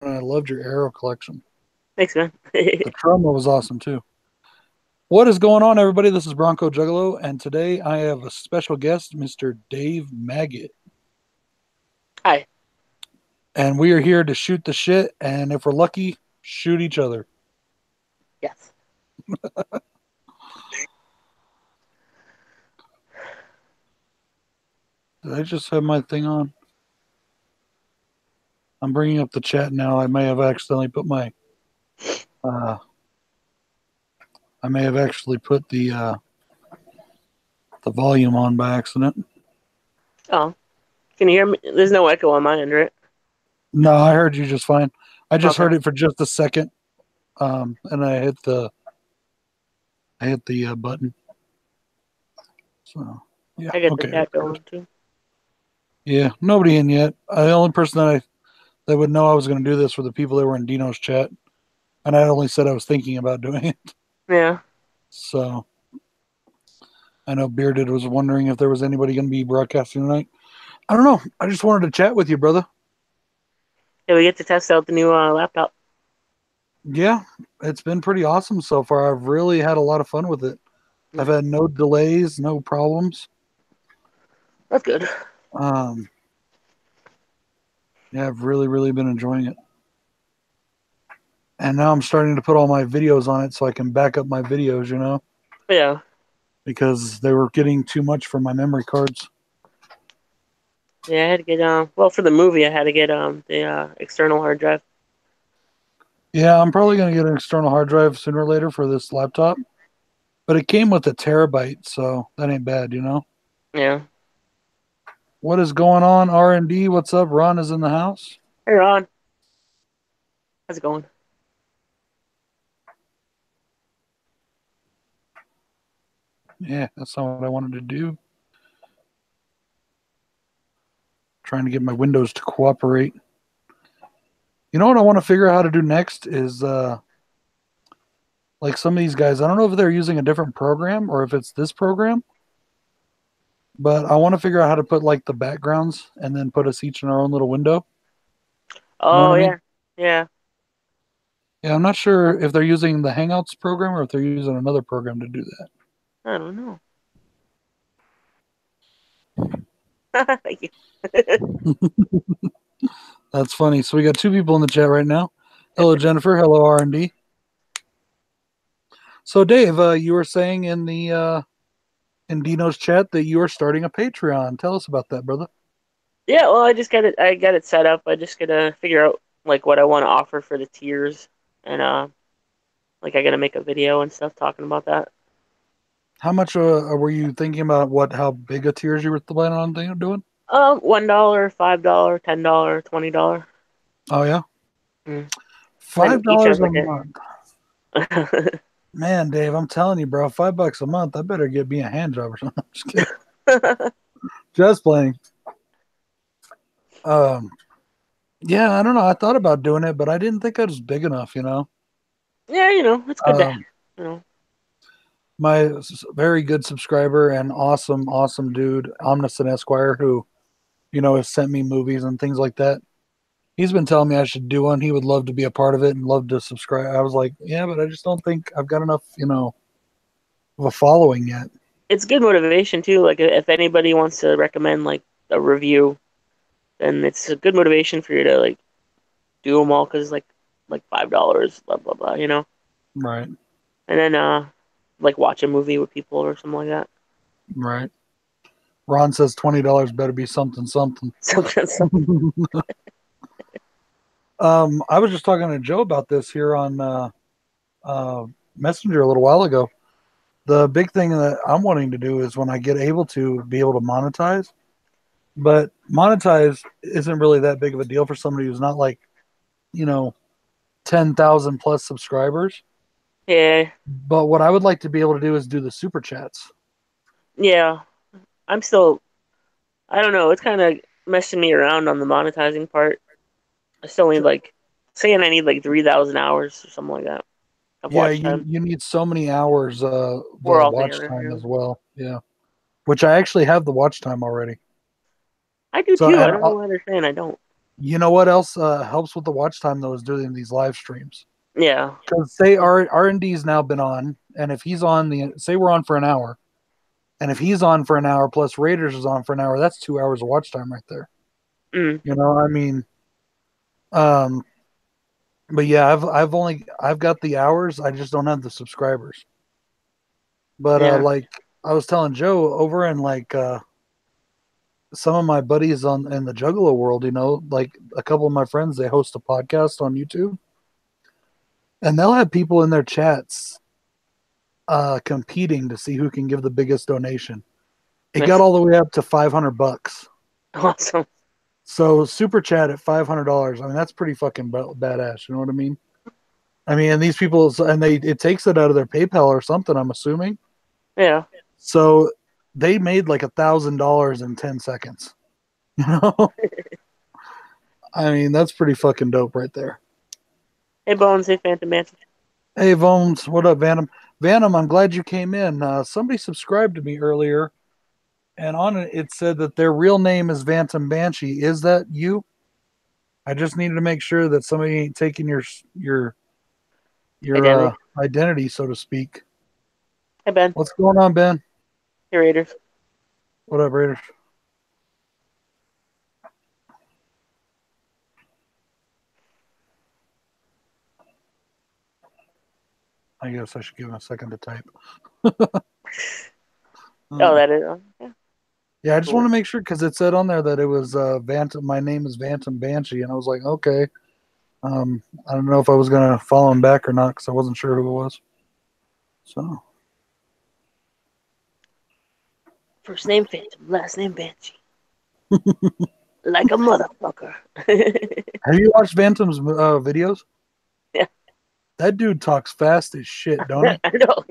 and I loved your arrow collection. Thanks, man. The trauma was awesome too. What is going on, everybody? This is Bronco Juggalo, and today I have a special guest, Mr. Dave Maggot. Hi. And we are here to shoot the shit, and if we're lucky, shoot each other. Yes. Did I just have my thing on? I'm bringing up the chat now. I may have accidentally put my, uh, I may have actually put the volume on by accident. Oh, can you hear me? There's no echo on my end, right? No, I heard you just fine. I just Okay. heard it for just a second, and I hit the button. So yeah, I get the okay, chat we're good. going too. Yeah, nobody in yet. The only person that would know I was going to do this were the people that were in Dino's chat, and I only said I was thinking about doing it. Yeah. So I know Bearded was wondering if there was anybody going to be broadcasting tonight. I don't know. I just wanted to chat with you, brother. Yeah, we get to test out the new laptop. Yeah, it's been pretty awesome so far. I've really had a lot of fun with it. I've Mm, had no delays, no problems. that's good. Um, yeah, I've really been enjoying it. And now I'm starting to put all my videos on it so I can back up my videos, Yeah. because they were getting too much for my memory cards. Yeah, I had to get well for the movie I had to get the external hard drive. Yeah, I'm probably going to get an external hard drive sooner or later for this laptop, but it came with a terabyte, so that ain't bad. Yeah. What is going on, R&D? What's up? Ron is in the house. Hey Ron, how's it going? Yeah, that's not what I wanted to do. Trying to get my Windows to cooperate. You know what I want to figure out how to do next is like some of these guys, I don't know if they're using a different program or if it's this program, but I want to figure out how to put like the backgrounds and then put us each in our own little window. You know what Oh I yeah. mean? Yeah. Yeah, I'm not sure if they're using the Hangouts program or if they're using another program to do I don't know. Thank you. that. That's funny. So we got two people in the chat right now. Hello, Jennifer. Hello, R&D. So Dave, you were saying in Dino's chat that you are starting a Patreon. Tell us about that, brother. Yeah, well I just got it I got it set up. I just gotta figure out like what I want to offer for the tiers and like I gotta make a video and stuff talking about that. How much were you thinking about? How big a tiers you were planning on doing? $1, $5, $10, $20. Oh yeah, Mm. Then five each dollars has a like month. a Man, Dave, I'm telling you, bro, $5 a month. I better get me a hand job or something. Just kidding. Just playing. Um, yeah, I don't know. I thought about doing it, but I didn't think I was big enough. Yeah, it's good to have, Um, you know. my very good subscriber and awesome dude, Omniscient Esquire, who has sent me movies and things like that. He's been telling me I should do one. He would love to be a part of it and love to subscribe. I was like, yeah, but I just don't think I've got enough, of a following yet. It's good motivation too. Like if anybody wants to recommend like a review, then it's a good motivation for you to like do them all because like $5, blah blah blah, Right, and then like watch a movie with people or something like that. right. Ron says $20 better be something something. So I was just talking to Joe about this here on uh, Messenger a little while ago. The big thing that I'm wanting to do is when I get able to be able to monetize, but monetize isn't really that big of a deal for somebody who's not like, you know, 10,000 plus subscribers. yeah, But what I would like to be able to do is do the super chats. yeah. I'm still. I don't know. It's kind of messing me around on the monetizing part. I still need like saying I need like 3,000 hours or something like that of Yeah, watch you time. you need so many hours We're the all watch together. time as well. Yeah. Which I actually have the watch time already. I do So too. I and don't know why they're saying I don't. You know what else helps with the watch time though is doing these live streams. Yeah. Because say R&D's now been on, and if he's on the say we're on for an hour, and if he's on for an hour plus Raiders is on for an hour, that's 2 hours of watch time right there. Mm. You know, I mean, um, but yeah, I've got the hours, I just don't have the subscribers. But Yeah. like I was telling Joe over in like some of my buddies on in the Juggalo world, you know, like a couple of my friends, they host a podcast on YouTube, and they'll have people in their chats competing to see who can give the biggest donation. It got Nice. all the way up to $500. Awesome. So super chat at $500. I mean, that's pretty fucking badass. You know what I mean? I mean, and these people, and they it takes it out of their PayPal or something. I'm assuming. Yeah. So they made like $1,000 in 10 seconds. You know, I mean, that's pretty fucking dope right there. Hey, Bones. Hey, Phantom Manson. Hey, Vomes, what up, Vanum? Vanum, I'm glad you came in. Somebody subscribed to me earlier, and on it it said that their real name is Phantom Banshee. Is that you? I just needed to make sure that somebody ain't taking your Identity. identity, so to speak. Hey, Ben. What's going on, Ben? Hey, Raiders. What up, Raiders? I guess I should give him a second to type. Oh, Uh, that is. Yeah. yeah, I just want Cool. to make sure because it said on there that it was Phantom. My name is Phantom Banshee, and I was like, okay. I don't know if I was gonna follow him back or not because I wasn't sure who it was. So First name Phantom. Last name Banshee. Like a motherfucker. have you watched Phantom's videos? Yeah. That dude talks fast as shit, don't he? I know.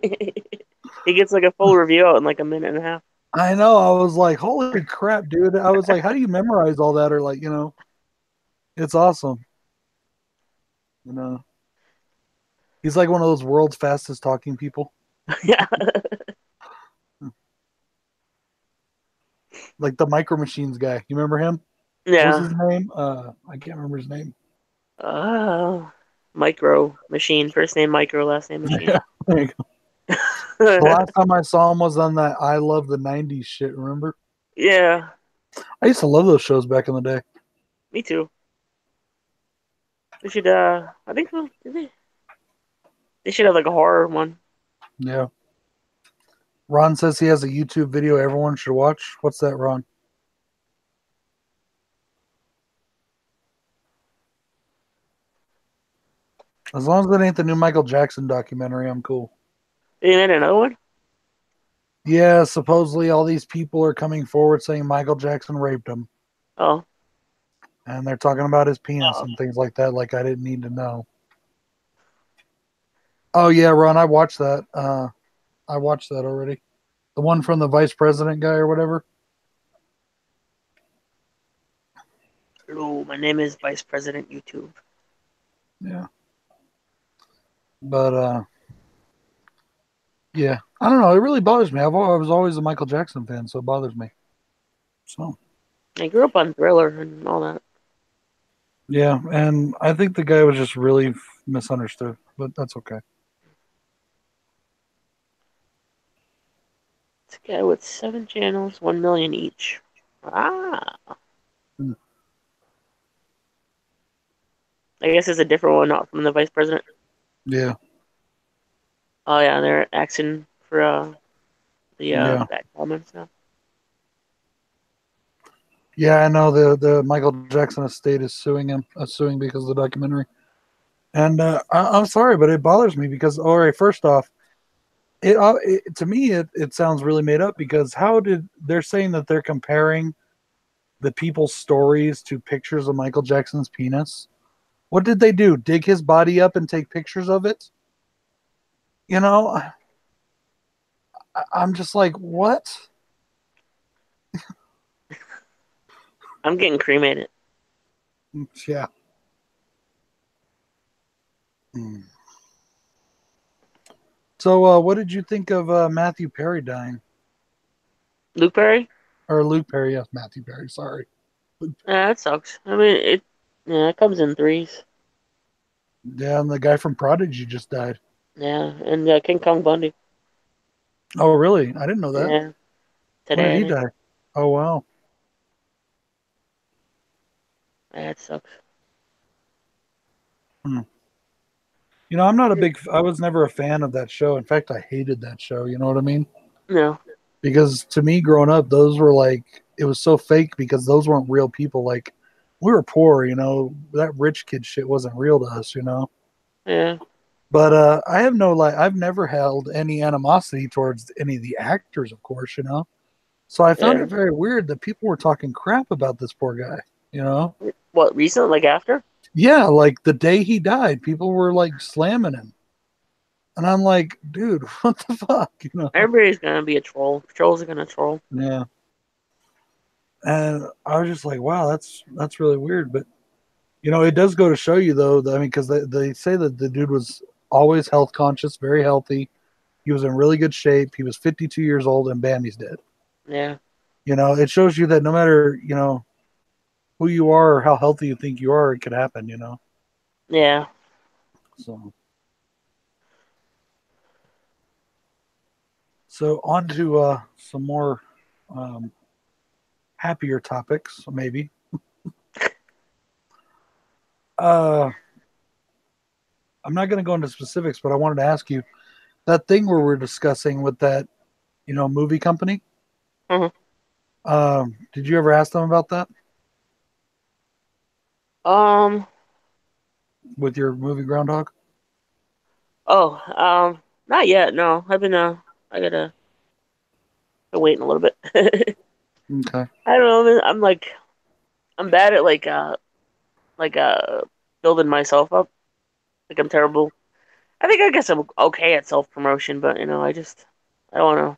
He gets like a full review out in like a minute and a half. I know. I was like, holy crap, dude. I was like, how do you memorize all that? Or like, you know, it's awesome. You know, he's like one of those world's fastest talking people. Yeah. Like the Micro Machines guy. You remember him? What was Yeah. his name? I can't remember his name. Uh, Micro Machine. First name Micro, last name Machine. Yeah. There you go. The last time I saw him was on that I Love the 90s shit, remember? Yeah. I used to love those shows back in the day. Me too. We should, I think, they should have like a horror one. Yeah. Ron says he has a YouTube video everyone should watch. What's that, Ron? As long as it ain't the new Michael Jackson documentary, I'm cool. They made another one? Yeah, supposedly all these people are coming forward saying Michael Jackson raped him. Oh. And they're talking about his penis Oh. and things like that, like I didn't need to know. Oh yeah, Ron, I watched that. I watched that already. The one from the vice president guy or whatever. Hello, my name is Vice President YouTube. Yeah. But yeah, I don't know. It really bothers me. I was always a Michael Jackson fan, so it bothers me. So I grew up on Thriller and all that. yeah, and I think the guy was just really misunderstood, but that's okay. It's a guy with 7 channels, 1 million each. Ah. Hmm. I guess it's a different one, not from the Vice President. Yeah, Oh yeah, they're axing for the yeah, back comments now. yeah. I know the Michael Jackson estate is suing him, suing because of the documentary. And I'm sorry, but it bothers me because all right, first off, it to me it sounds really made up because how did they're saying that they're comparing the people's stories to pictures of Michael Jackson's penis? What did they do? Dig his body up and take pictures of it? You know, I'm just like, what? I'm getting cremated. Yeah. Hmm. So, what did you think of Matthew Perry dying? Luke Perry? Or Luke Perry? Yes, Matthew Perry. Sorry. Yeah, that sucks. I mean, Yeah, it comes in threes. Yeah, and the guy from Prodigy just died. Yeah, and King Kong Bundy. Oh, really? I didn't know that. Yeah, When did today I he think. die? Oh, wow. That sucks. Hmm. You know, I was never a fan of that show. In fact, I hated that show. You know what I mean? No. Because to me, growing up, those were like, it was so fake because those weren't real people. Like, we were poor, you know, that rich kid shit wasn't real to us, you know? Yeah. But I have no, like, I've never held any animosity towards any of the actors, of course, you know? So I found Yeah. it very weird that people were talking crap about this poor guy, you know? What, recent? Like after? Yeah, like the day he died, people were like slamming him. And I'm like, dude, what the fuck? You know? Everybody's gonna be a troll. Trolls are gonna troll. Yeah. And I was just like, wow, that's really weird. But you know, it does go to show you though, that, I mean, because they say that the dude was always health conscious, very healthy. He was in really good shape. He was 52 years old, and bam, he's dead. Yeah. You know, it shows you that no matter, you know, who you are or how healthy you think you are, it could happen, you know? Yeah. So, so on to some more um, happier topics, maybe. Uh, I'm not going to go into specifics, but I wanted to ask you that thing where we're discussing with that, you know, movie company. Mhm. Did you ever ask them about that Um. with your movie Groundhog? Oh. Not yet. No. I've been. I gotta. Been waiting a little bit. Okay. I don't know. Man. I'm like. I'm bad at like building myself up. Like I'm terrible. I guess I'm okay at self promotion, but I just. I don't know.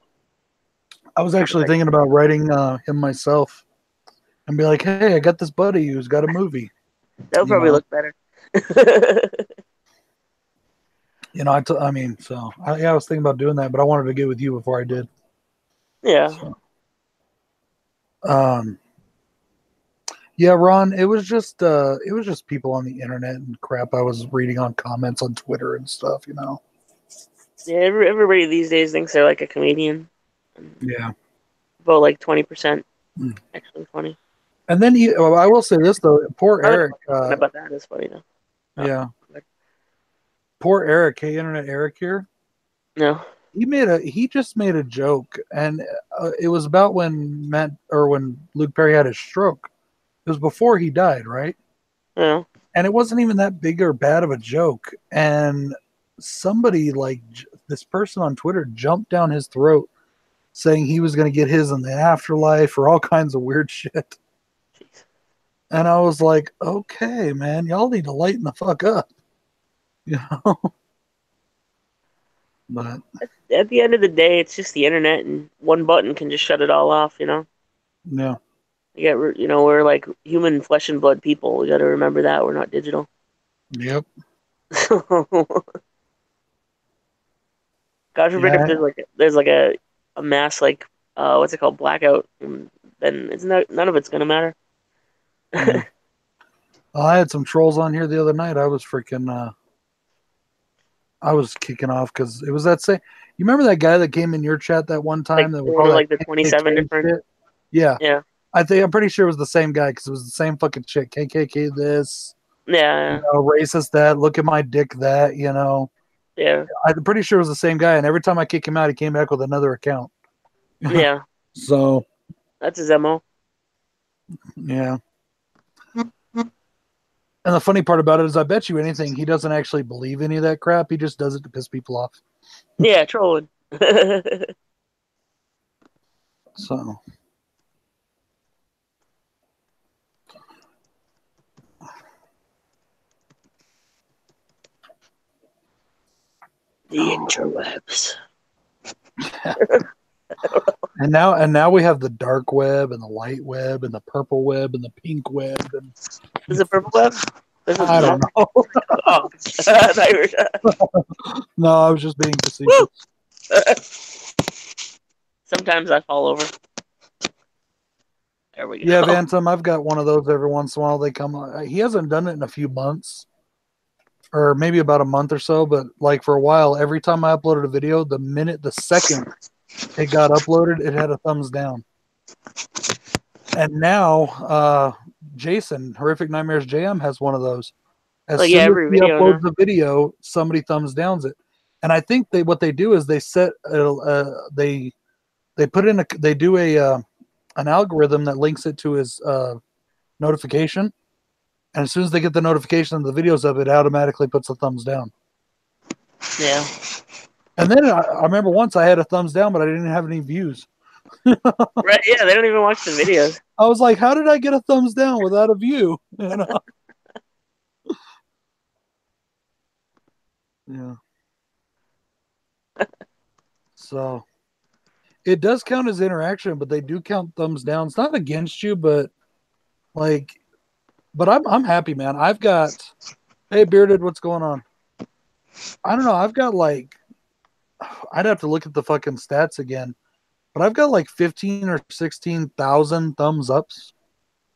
I was It's actually like thinking about writing him myself and be like, hey, I got this buddy who's got a movie. that would You probably know, look better. I mean, so yeah, I was thinking about doing that, but I wanted to get with you before I did. Yeah. So, um, yeah, Ron, it was just people on the internet and crap. I was reading on comments on Twitter and stuff. You know. Yeah. Everybody these days thinks they're like a comedian. Yeah. About like 20%. Actually, funny. And then well, I will say this though, poor Not Eric. that talking about that is funny though. No. Yeah, poor Eric. Hey, Internet Eric here. No. He just made a joke, and it was about when Luke Perry had his stroke. It was before he died, right? No. And it wasn't even that big or bad of a joke. And somebody like this person on Twitter jumped down his throat saying he was going to get his in the afterlife or all kinds of weird shit. Jeez. And I was like, okay, man, y'all need to lighten the fuck up, you know. But At the end of the day, it's just the internet, and one button can just shut it all off. yeah, We're like human flesh and blood people. We got to remember that we're not digital. yep, God forbid if yeah, there's like a mass like what's it called, blackout, and then it's not none of it's gonna matter. yeah. I had some trolls on here the other night. I was kicking off because it was that same. You remember that guy that came in your chat that one Like time that was one all of that like the 27 KKK different. shit? Yeah, Yeah, I'm pretty sure it was the same guy because it was the same fucking shit. KKK this, yeah, racist that. Look at my dick that. You know, yeah, I'm pretty sure it was the same guy. And every time I kick him out, he came back with another account. yeah. So That's his mo. yeah. And the funny part about it is, I bet you anything, he doesn't actually believe any of that crap. He just does it to piss people off. Yeah, trolling. So The interwebs. and now we have the dark web and the light web and the purple web and the pink web and Is it purple web? This is I don't know. oh, I thought you No, I was just being were- facetious. Sometimes I fall over. There we Yeah, go. Bantam, I've got one of those every once in a while. They come on. He hasn't done it in a few months, or maybe about a month or so, but like for a while, every time I uploaded a video, the second it got uploaded, it had a thumbs down. And now, Jason, Horrific Nightmares JM, has one of those. As Like yeah, soon as every he video uploads now. a video, somebody thumbs downs it. And I think what they do is they set they put in they do an algorithm that links it to his notification, and as soon as they get the notification of the videos up, it automatically puts a thumbs down. Yeah. And then I remember once I had a thumbs down, but I didn't have any views. Right. Yeah, they don't even watch the videos. I was like, how did I get a thumbs down without a view? You know? Yeah. So it does count as interaction, but they do count thumbs down. It's not against you, but like, but I'm happy, man. I've got, hey Bearded, what's going on? I don't know. I've got like, I'd have to look at the fucking stats again, but I've got like 15 or 16,000 thumbs ups,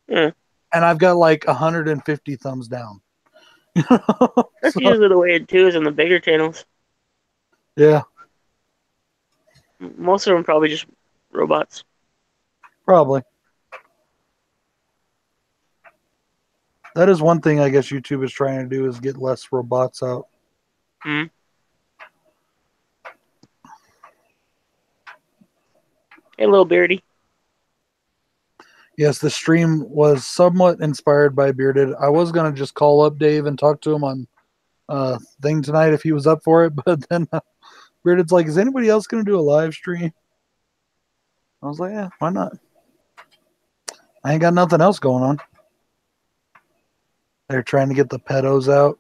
Yeah. and I've got like 150 thumbs down. That's So, usually the way it is in the bigger channels. yeah, Most of them probably just robots. probably. That is one thing I guess YouTube is trying to do is get less robots out. Hmm. Hey, little Beardy. Yes, the stream was somewhat inspired by Bearded. I was gonna just call up Dave and talk to him on thing tonight if he was up for it, but then Bearded's like, "Is anybody else gonna do a live stream?" I was like, "Yeah, why not? I ain't got nothing else going on." They're trying to get the pedos out.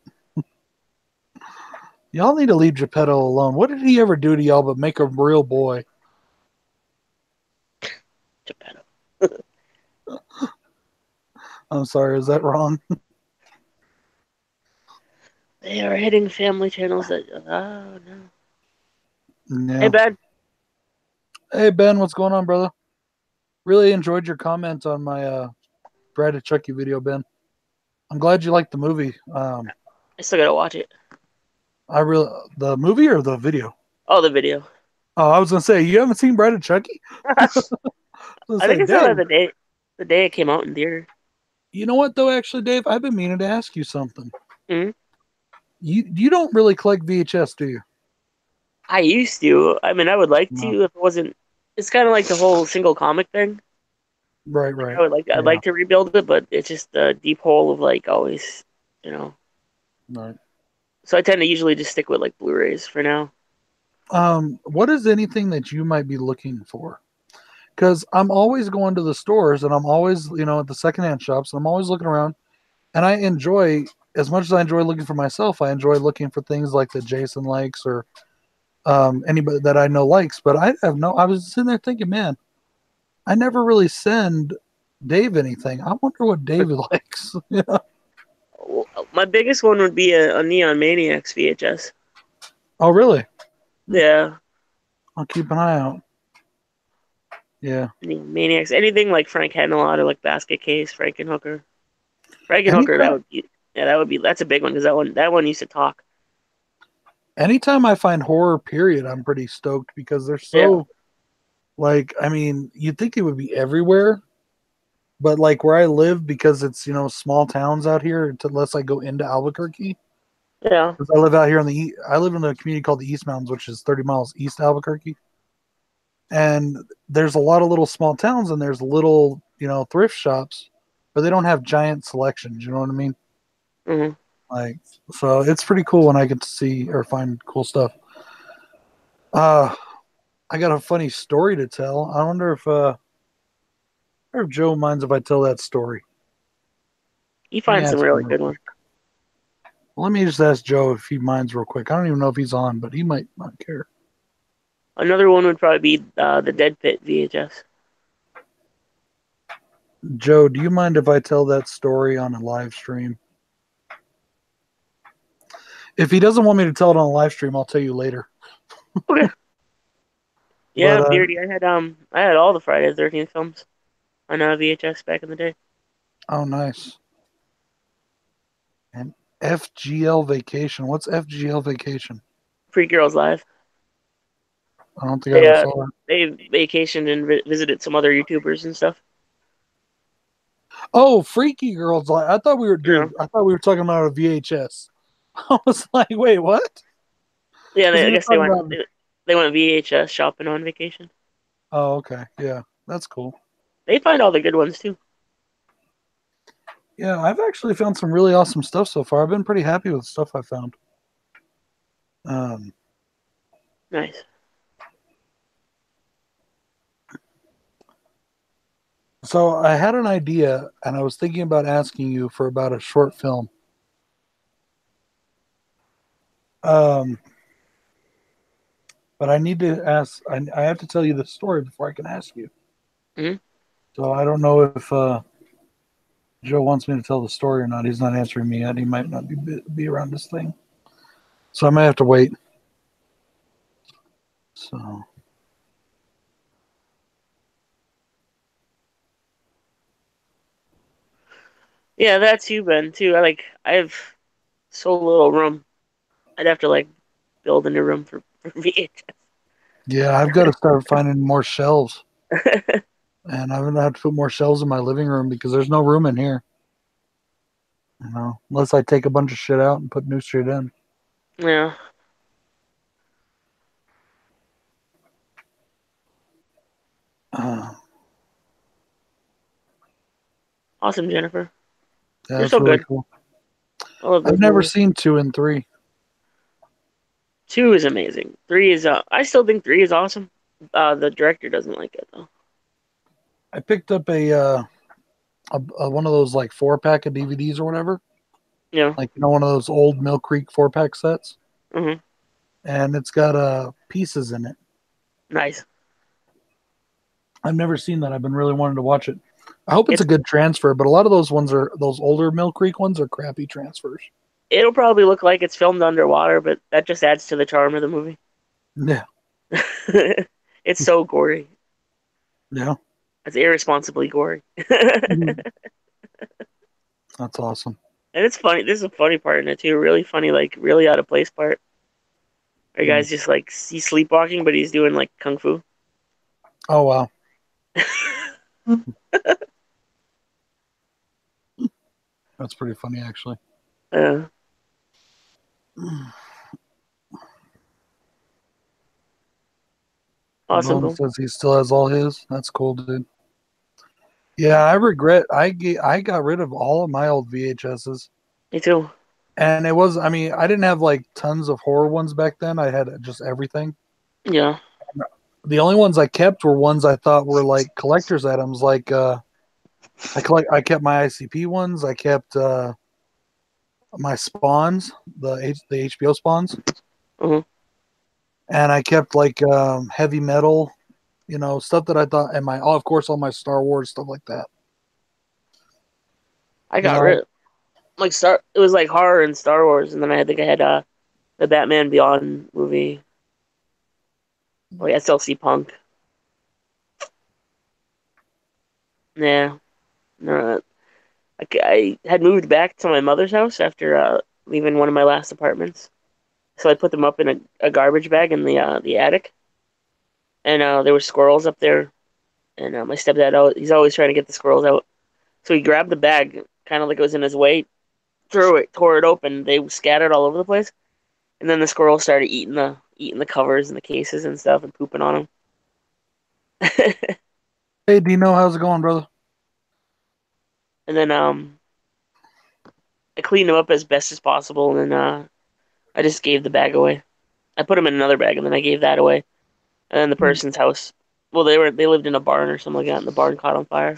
Y'all need to leave Geppetto alone. What did he ever do to y'all but make a real boy? Geppetto. I'm sorry, is that wrong? They are hitting family channels that. Oh no. Hey Yeah. Ben. Hey Ben, what's going on, brother? Really enjoyed your comment on my Brad and Chucky video, Ben. I'm glad you liked the movie. I still gotta watch it. I really the movie or the video? Oh, the video. Oh, I was gonna say you haven't seen Brad and Chucky. I I was gonna think say, I saw that dang. the day it came out in theater. You know what though? Actually, Dave, I've been meaning to ask you something. Hmm. You don't really collect VHS, do you? I used to. I mean, I would like No. to if it wasn't. It's kind of like the whole single comic thing. Right, Like right. I would like. I'd Yeah. like to rebuild it, but it's just a deep hole of like always, you know. Right. So I tend to usually just stick with like Blu-rays for now. What is anything that you might be looking for? Because I'm always going to the stores and I'm always, at the secondhand shops and I'm always looking around and I enjoy, as much as I enjoy looking for myself, I enjoy looking for things like that Jason likes or anybody that I know likes. But I was sitting there thinking, man, I never really send Dave anything. I wonder what David likes. Yeah. My biggest one would be a Neon Maniacs VHS. Oh, really? Yeah, I'll keep an eye out. Yeah. Neon Maniacs. Anything like Frank Henelot or like Basket Case, Frankenhooker. Frankenhooker, that Anytime, would be. Yeah, that's a big one because that one used to talk. anytime I find horror, period, I'm pretty stoked because they're Yeah, so like. I mean, you'd think it would be everywhere, but like where I live, because it's small towns out here, unless I go into Albuquerque. yeah. Because I live out here I live in a community called the East Mountains, which is 30 miles east of Albuquerque, and there's a lot of little small towns, and there's little thrift shops, but they don't have giant selections. You know what I mean? Hmm. Like, so it's pretty cool when I get to see or find cool stuff. Uh, I got a funny story to tell. I wonder if Joe minds if I tell that story. You Let me find some ask him really real good ones. quick. Well, let me just ask Joe if he minds real quick. I don't even know if he's on, but he might not care. Another one would probably be the Dead Pit VHS. Joe, do you mind if I tell that story on a live stream? If he doesn't want me to tell it on a live stream, I'll tell you later. Okay. But Yeah, Beardy. I had all the Friday the 13th films. on VHS back in the day. Oh, nice. And FGL Vacation. What's FGL Vacation? Freak Girls Live. I don't think I They ever saw it. they vacationed and visited some other YouTubers and stuff. Oh, Freaky Girls. I thought we were, You know. dude. I thought we were talking about a VHS. I was like, wait, what? Yeah, Because I we were guess they talking went about. they went VHS shopping on vacation. Oh, okay. Yeah, that's cool. They find all the good ones too. Yeah, I've actually found some really awesome stuff so far. I've been pretty happy with the stuff I found. Um, Nice. so I had an idea, and I was thinking about asking you for about a short film. Um, but I need to ask. I have to tell you the story before I can ask you. Hmm. So I don't know if Joe wants me to tell the story or not. He's not answering me yet. He might not be around this thing, so I might have to wait. So Yeah, that's you, Ben, too. I have so little room. I'd have to like build a new room for VHS. yeah, I've got to start finding more shelves, and I'm gonna have to put more shelves in my living room because there's no room in here. You know, unless I take a bunch of shit out and put new shit in. Yeah. Uh, Awesome, Jennifer. yeah, You're that's so really good. cool. I love I've those never movies. seen 2 and 3. Two is amazing. Three is I still think three is awesome. The director doesn't like it though. I picked up a one of those like 4 pack of DVDs or whatever, You know. like one of those old Mill Creek 4 pack sets, Hmm. and it's got pieces in it. Nice. I've never seen that. I've been really wanting to watch it. I hope it's a It's good transfer, but a lot of those older Mill Creek ones are crappy transfers. it'll probably look like it's filmed underwater, but that just adds to the charm of the movie. Yeah, It's so gory. yeah, It's irresponsibly gory. And mhm. That's awesome. it's funny. This is a funny part in it too. Really funny, like really out of place part. Where Mm. guy's just like he's sleepwalking, but he's doing like kung fu. Oh wow, that's pretty funny actually. uh, awesome, Bone Bill. says he still has all his. That's cool, dude. Yeah, I regret I got rid of all of my old VHSs. Me too. And it was, I mean, I didn't have like tons of horror ones back then. I had just everything. Yeah. The only ones I kept were ones I thought were like collector's items. Like I kept my ICP ones. I kept my spawns, the HBO spawns, Hmm. and I kept like heavy metal, stuff that I thought, and of course all my Star Wars stuff like that. I You got know, rid like Star. It was like horror and Star Wars, and then I think I had the Batman Beyond movie. Oh yeah, SLC Punk. Yeah. No, I had moved back to my mother's house after leaving one of my last apartments. So I put them up in a garbage bag in the attic, and there were squirrels up there. And my stepdad, he's always trying to get the squirrels out. So he grabbed the bag, kind of like it was in his way, threw it, tore it open. They scattered all over the place, and then the squirrels started eating the covers and the cases and stuff and pooping on them. hey Dino, how's it going, brother? And then I cleaned them up as best as possible, and then I just gave the bag away. I put them in another bag, and then I gave that away. And then the person's house, well, they lived in a barn or something like that, and the barn caught on fire.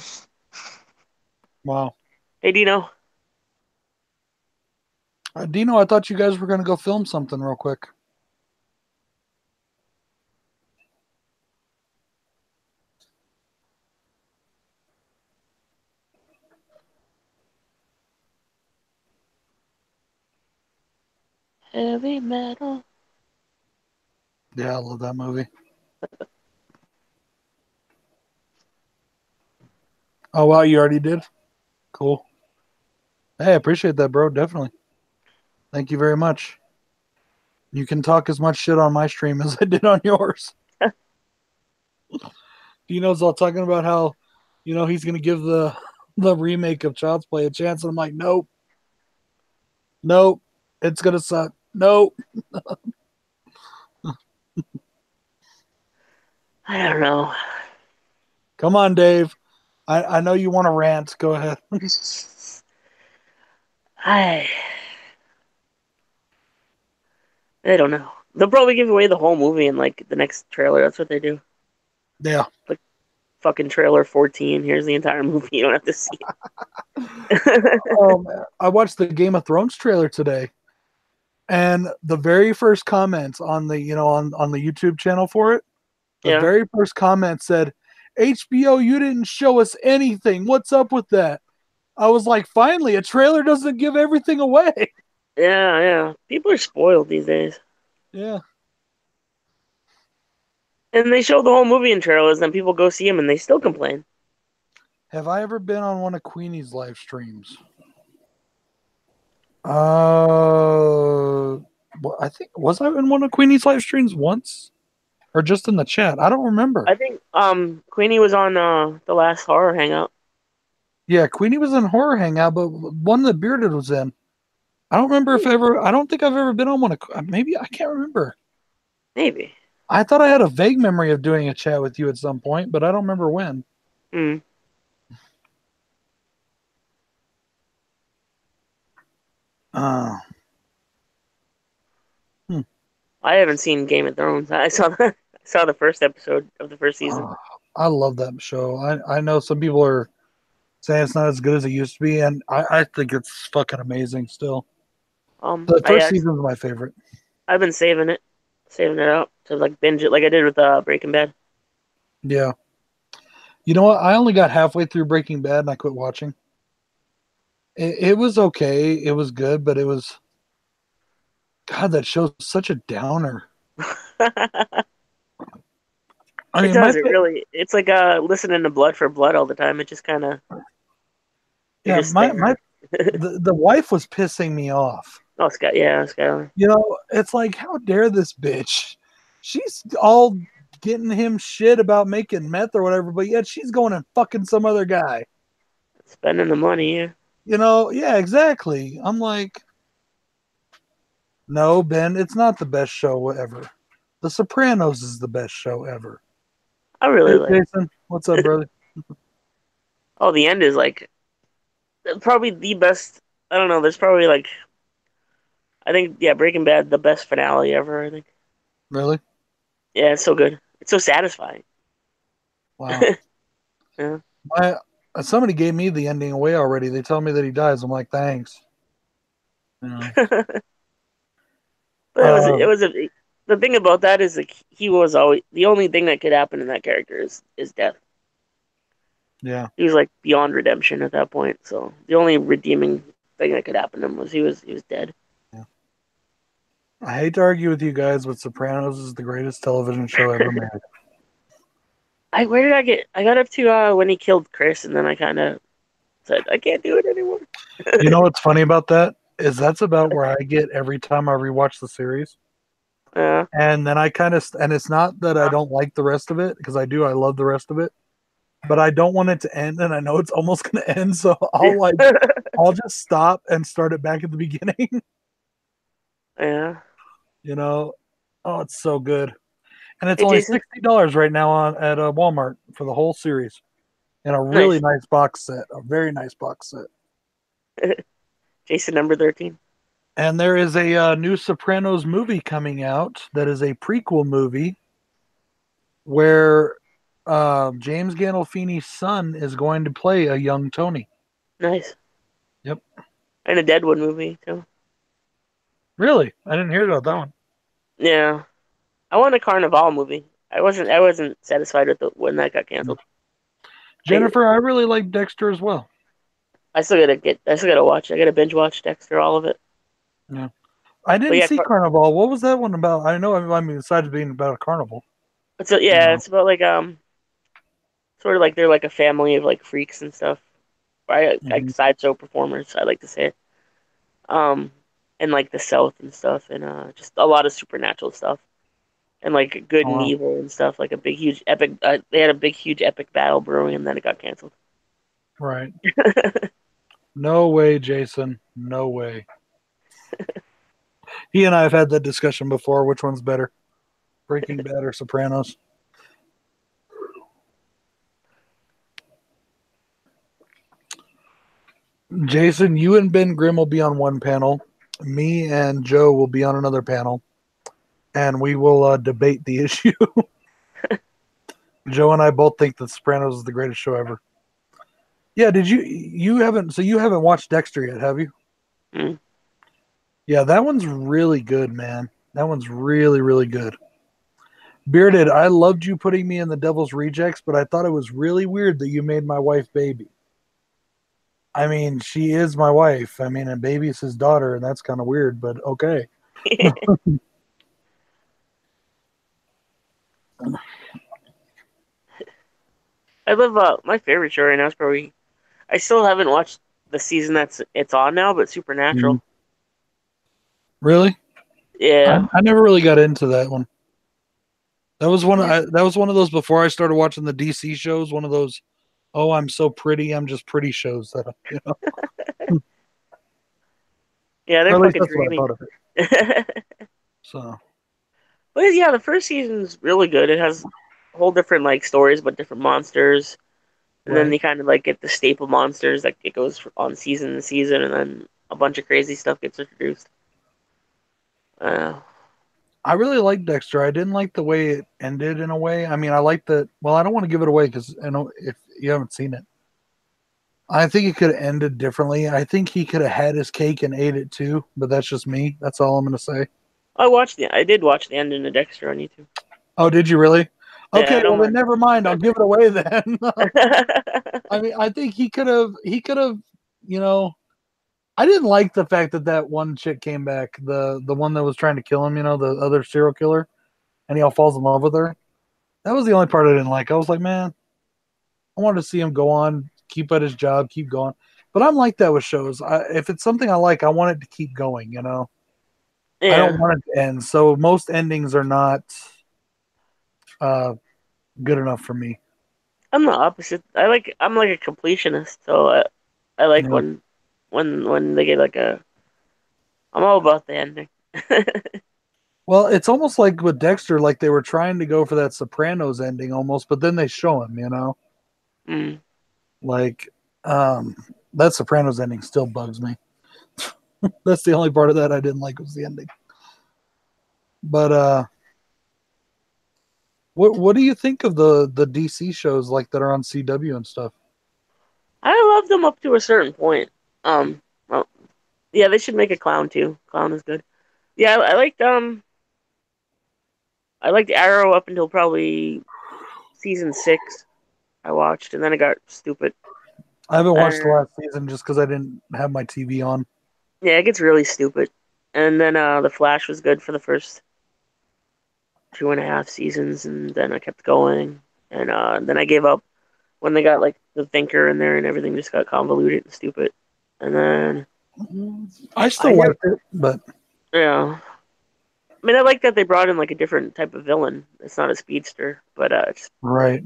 Wow, Hey, Dino. Dino, I thought you guys were gonna go film something real quick. Heavy metal. Yeah, I love that movie. Oh wow, you already did. Cool. Hey, I appreciate that, bro. Definitely. Thank you very much. You can talk as much shit on my stream as I did on yours. Dino's all talking about how, he's gonna give the remake of Child's Play a chance, and I'm like, nope, nope, it's gonna suck. Nope. I don't know. Come on, Dave. I know you want to rant. Go ahead. I I don't know. They'll probably give away the whole movie in like the next trailer. That's what they do. Yeah. Like fucking trailer 14. Here's the entire movie. You don't have to see it. I watched the Game of Thrones trailer today, and the very first comments on the on the YouTube channel for it, the Yeah, very first comment said, "HBO, you didn't show us anything. What's up with that?" I was like, finally, a trailer doesn't give everything away. yeah. People are spoiled these days. Yeah. And they show the whole movie in trailers, then people go see them and they still complain. Have I ever been on one of Queenie's live streams? I think was I in one of Queenie's live streams once, or just in the chat? I don't remember. I think Queenie was on the last horror hangout. Yeah, Queenie was in Horror Hangout, but one that Bearded was in. I don't remember if ever. I don't think I've ever been on one. Maybe I can't remember. Maybe. I thought I had a vague memory of doing a chat with you at some point, but I don't remember when. Hmm. Uh, hmm. I haven't seen Game of Thrones. I saw the first episode of the first season. uh, I love that show. I know some people are saying it's not as good as it used to be, and I think it's fucking amazing still. The first I season is my favorite. I've been saving it out to like binge it like I did with Breaking Bad. Yeah. You know what? I only got halfway through Breaking Bad and I quit watching. It was okay. It was good, but it was God. That show's such a downer. I It mean, does. It really. It's like listening to Blood for Blood all the time. It just kind of you're yeah, just my there. the wife was pissing me off. Oh, Scott. Yeah, Skylar. It's like, how dare this bitch? She's all getting him shit about making meth or whatever, but yet she's going and fucking some other guy. Spending the money. Yeah. Yeah, exactly. I'm like, no, Ben, it's not the best show ever. The Sopranos is the best show ever. I really Hey, like. Jason, what's up, brother? Oh, the end is like probably the best. I don't know. There's probably like I think yeah, Breaking Bad the best finale ever. I think. Really? Yeah, it's so good. It's so satisfying. Wow. Yeah. My Somebody gave me the ending away already. They tell me that he dies. I'm like, thanks. Yeah. But Uh, the thing about that is like he was always the only thing that could happen in that character is death. yeah. He was like beyond redemption at that point. So the only redeeming thing that could happen to him was he was dead. Yeah. I hate to argue with you guys, but Sopranos is the greatest television show ever made. I where did I get? I got up to when he killed Chris, and then I kind of said I can't do it anymore. You know what's funny about that is that's about where I get every time I rewatch the series. Yeah, And then I kind of, and it's not that I don't like the rest of it because I do, I love the rest of it, but I don't want it to end, and I know it's almost going to end, so I'll just stop and start it back at the beginning. yeah. you know, oh, it's so good, and it's Hey only Jason, $60 right now on at Walmart for the whole series, and a really nice. nice box set, a very nice box set. Jason number 13. And there is a new Sopranos movie coming out that is a prequel movie where James Gandolfini's son is going to play a young Tony. Nice. Yep. And a Deadwood movie too. Really? I didn't hear about that one. Yeah, I want a Carnival movie. I wasn't satisfied with when that got canceled. I Jennifer, I really like Dexter as well. I still gotta watch. I gotta binge watch Dexter, all of it. Yeah. I But didn't yeah, see Carnival. What was that one about? I know, I mean, besides being about a carnival. it's You know. it's about like sort of like they're like a family of like freaks and stuff. Right? Like Hmm. sideshow performers, I like to say. Um, and like the South and stuff, and just a lot of supernatural stuff, and like good Oh, and wow. evil and stuff. Like a big, huge, epic. They had a big, huge, epic battle brewing, and then it got canceled. Right. No way, Jason. No way. He and I have had that discussion before. Which one's better, Breaking Bad or Sopranos? Jason, you and Ben Grimm will be on one panel. Me and Joe will be on another panel, and we will debate the issue. Joe and I both think that Sopranos is the greatest show ever. Yeah, did you haven't so you haven't watched Dexter yet, have you? Mm. Yeah, that one's really good, man. That one's really, really good. Bearded, I loved you putting me in the Devil's Rejects, but I thought it was really weird that you made my wife baby. I mean, she is my wife. I mean, and baby's his daughter, and that's kind of weird, but okay. I love my favorite show right now is probably I still haven't watched the season it's on now, but Mhm. Supernatural. Really? I, Yeah. I never really got into that one. Yeah, That was one of those before I started watching the DC shows. One of those, oh, I'm so pretty, I'm just pretty shows that you know. yeah, Or they're at least fucking that's what I dreamy. thought of it. So But yeah, the first season's really good. It has whole different like stories, but different monsters, and then right. you kind of like get the staple monsters that it goes on season to season, and then a bunch of crazy stuff gets introduced. Uh, I really liked Dexter. I didn't like the way it ended in a way. I mean, I like that. Well, I don't want to give it away because I know if you haven't seen it, I think it could have ended differently. I think he could have had his cake and ate it too, but that's just me. That's all I'm going to say. I did watch the ending of Dexter on YouTube. Oh, did you really? Yeah, Okay, I well don't then mind. never mind. I'll give it away then. I mean, I think he could have, you know, I didn't like the fact that that one chick came back, the one that was trying to kill him, you know, the other serial killer, and he all falls in love with her. That was the only part I didn't like. I was like, man, I wanted to see him go on, keep at his job, keep going. But I'm like that with shows. If it's something I like, I want it to keep going. You know, I don't Yeah, want it to end. So most endings are not uh, good enough for me. I'm the opposite. I'm like a completionist, so I You like know? when they get like a. I'm all about the ending. Well, it's almost like with Dexter, like they were trying to go for that Sopranos ending almost, but then they show him. You know, Mm. like um, that Sopranos ending still bugs me. That's the only part of that I didn't like was the ending. But what do you think of the DC shows like that are on CW and stuff? I love them up to a certain point. Well, yeah, they should make a clown too. Clown is good. Yeah, I liked Arrow up until probably season 6. I watched, and then it got stupid. I haven't watched the Uh, last season just because I didn't have my TV on. yeah, it gets really stupid. And then the Flash was good for the first 2.5 seasons, and then I kept going, and then I gave up when they got like the Thinker in there, and everything just got convoluted and stupid. And then I I still never, liked it, but yeah. I mean, I like that they brought in like a different type of villain. It's not a speedster, but right.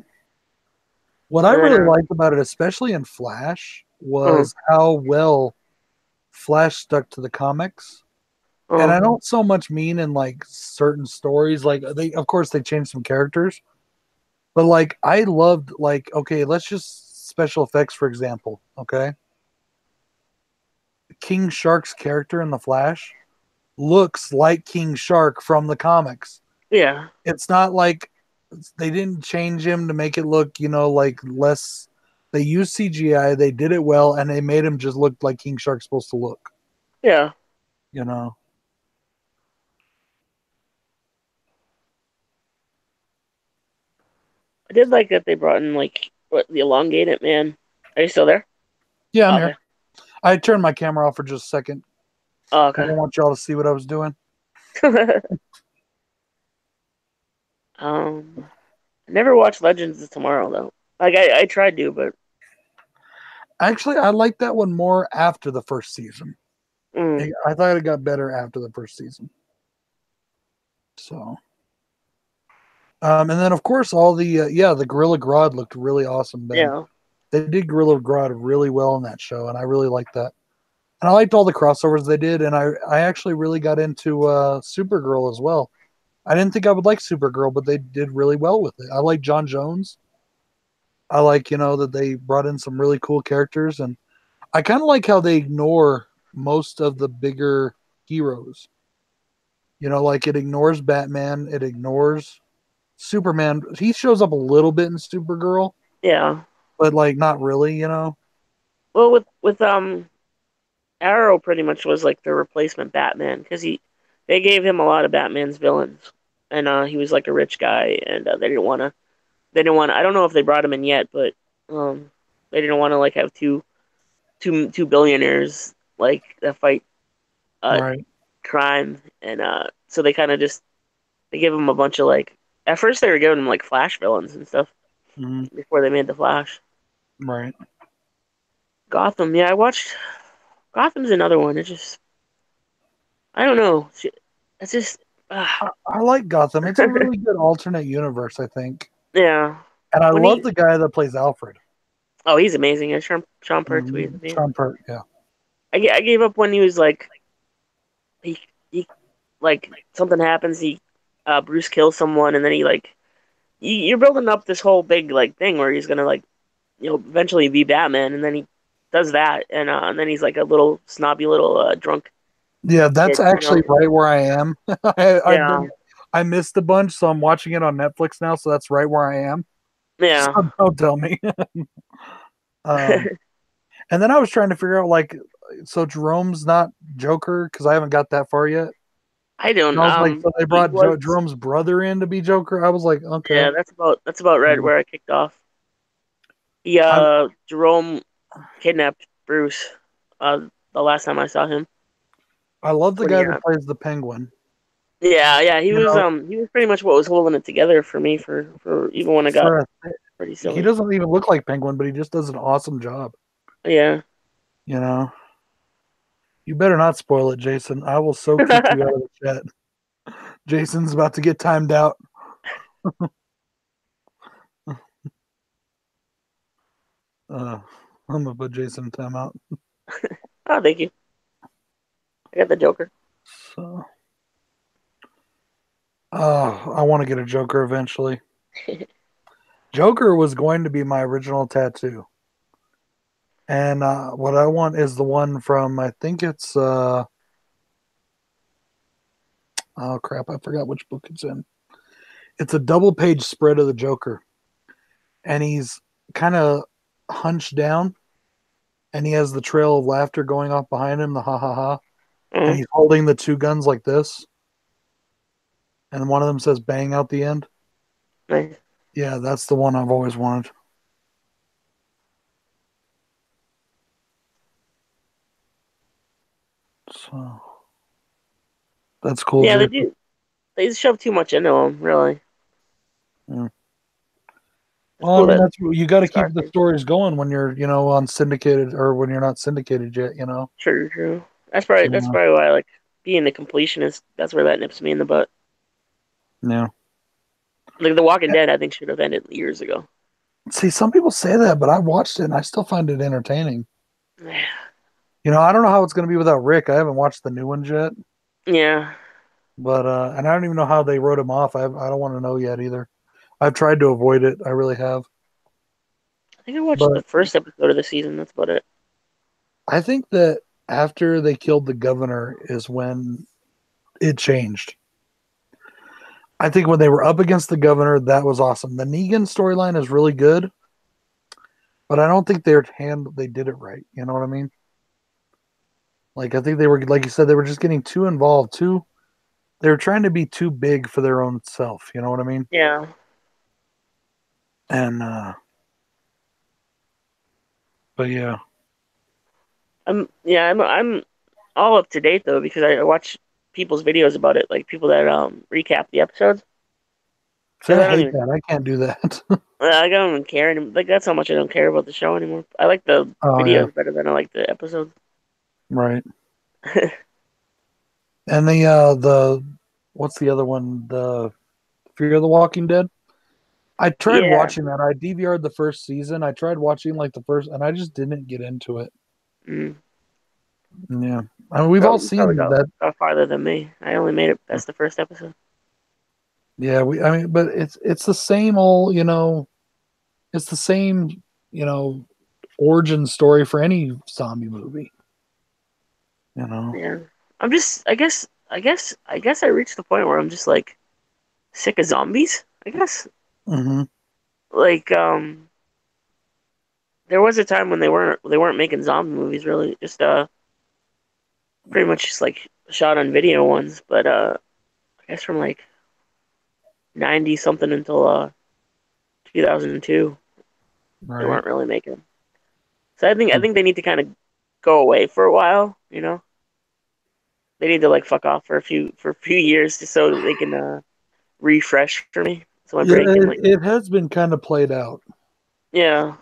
What I and then really liked about it, especially in Flash, uh, was how well Flash stuck to the comics. And uh, I don't so much mean in like certain stories, like they, of course, they changed some characters, but like I loved, like, okay, let's just special effects for example. Okay, King Shark's character in the Flash looks like King Shark from the comics. yeah, It's not like they didn't change him to make it look, you know, like less. They used CGI, they did it well, and they made him just look like King Shark's supposed to look. yeah. You know. I did like that they brought in like the elongated man. Are you still there? Yeah, I'm Oh, here. okay. I turned my camera off for just a second. Oh, I okay. didn't want y'all to see what I was doing. I never watched Legends of Tomorrow though. Like I tried to, but Actually, I like that one more after the first season. mm, I thought it got better after the first season. So, and then of course all the the Gorilla Grodd looked really awesome. Ben, yeah, they did Gorilla Grodd really well in that show, and I really liked that. And I liked all the crossovers they did, and I actually really got into Supergirl as well. I didn't think I would like Supergirl, but they did really well with it. I like John Jones. I like that they brought in some really cool characters, and I kind of like how they ignore most of the bigger heroes. Like it ignores Batman, it ignores Superman. He shows up a little bit in Supergirl, yeah. but like not really. Well, with Arrow pretty much was like the replacement Batman because they gave him a lot of Batman's villains, and he was like a rich guy, and they didn't want I don't know if they brought him in yet, but um they didn't want to like have two billionaires like that fight uh Right. crime, and so they kind of just they give him a bunch of like at first they were giving him like Flash villains and stuff Hmm. before they made the Flash. Right. Gotham, yeah, I watched Gotham's another one. It's just I don't know. It's just I like Gotham. It's a really good alternate universe, I think. yeah. And I When love he the guy that plays Alfred. oh he's amazing. Yeah, Sean Pertwee is amazing. Sean Pert, yeah. I gave up when he was like he like something happens. Bruce kills someone, and then he like you're building up this whole big like thing where he's gonna like eventually be Batman, and then he does that, and then he's like a little snobby little drunk Yeah, that's kid, actually right where I am. Yeah, I missed a bunch, so I'm watching it on Netflix now, so that's right where I am. yeah. So don't tell me. um, and then I was trying to figure out like, so Jerome's not Joker because I haven't got that far yet. I And don't. I was like, so they He brought was. Jerome's brother in to be Joker. I was like, okay. Yeah, that's about right Um, where I kicked off. He I Jerome kidnapped Bruce. The last time I saw him I love the when he guy that plays the Penguin. yeah, You know, he was pretty much what was holding it together for me for even when I got for a, pretty he silly. doesn't even look like Penguin, but he just does an awesome job. Yeah. You know, you better not spoil it, Jason. I will so kick you out of the chat. Jason's about to get timed out. Uh, I'm gonna put Jason in timeout. Oh, thank you. I got the Joker. So, I want to get a Joker eventually. Joker was going to be my original tattoo, and what I want is the one from I think it's oh crap, I forgot which book it's in. It's a double page spread of the Joker, and he's kind of hunched down, and he has the trail of laughter going off behind him, the ha ha ha, and Mm, he's holding the two guns like this, and one of them says "bang" out the end. nice. Yeah, that's the one I've always wanted. So that's cool, Yeah, they Jason. do. They shove too much into him. Really, Yeah. it's Well, I cool mean, that that's you got to keep the Scarface. stories going when you're, on syndicated or when you're not syndicated yet. True, true. That's probably why I like being the completionist. That's where that nips me in the butt. Yeah. Like The Walking Dead, I think should have ended years ago. See, some people say that, but I watched it and I still find it entertaining. I don't know how it's going to be without Rick. I haven't watched the new ones yet, Yeah, but and I don't even know how they wrote him off. I don't want to know yet either. I've tried to avoid it. I really have. I think I watched the But first episode of the season. That's about it. I think that after they killed the governor is when it changed. I think when they were up against the governor, that was awesome. The Negan storyline is really good, but I don't think they did it right. You know what I mean? Like I think they were like you said, they were just getting too involved, too they were trying to be too big for their own self, you know what I mean? Yeah, And but yeah. I'm all up to date though because I watch people's videos about it, like people that recap the episodes. See, Because I I don't hate even, that. I can't do that. I don't even care anymore. Like that's how much I don't care about the show anymore. I like the Oh yeah, videos better than I like the episodes. right. And the what's the other one? The Fear of the Walking Dead. I tried Yeah. watching that. I DVR'd the first season. I tried watching like the first, and I just didn't get into it. Mm. Yeah, I mean, we've all You probably seen that. got farther than me. I only made it past the first episode. Yeah, we. I mean, but it's the same old. It's the same. You know, origin story for any zombie movie. You know. Yeah. I'm just I guess I reached the point where I'm just like sick of zombies. I guess. Hmm. Like there was a time when they weren't making zombie movies really, just pretty much just like shot on video ones, but I guess from like 90 something until 2002 they Right. weren't really making them. So I think they need to kind of go away for a while, you know. They need to like fuck off for a few years just so they can refresh for me. So my Yeah, brain can like it has been kind of played out. yeah.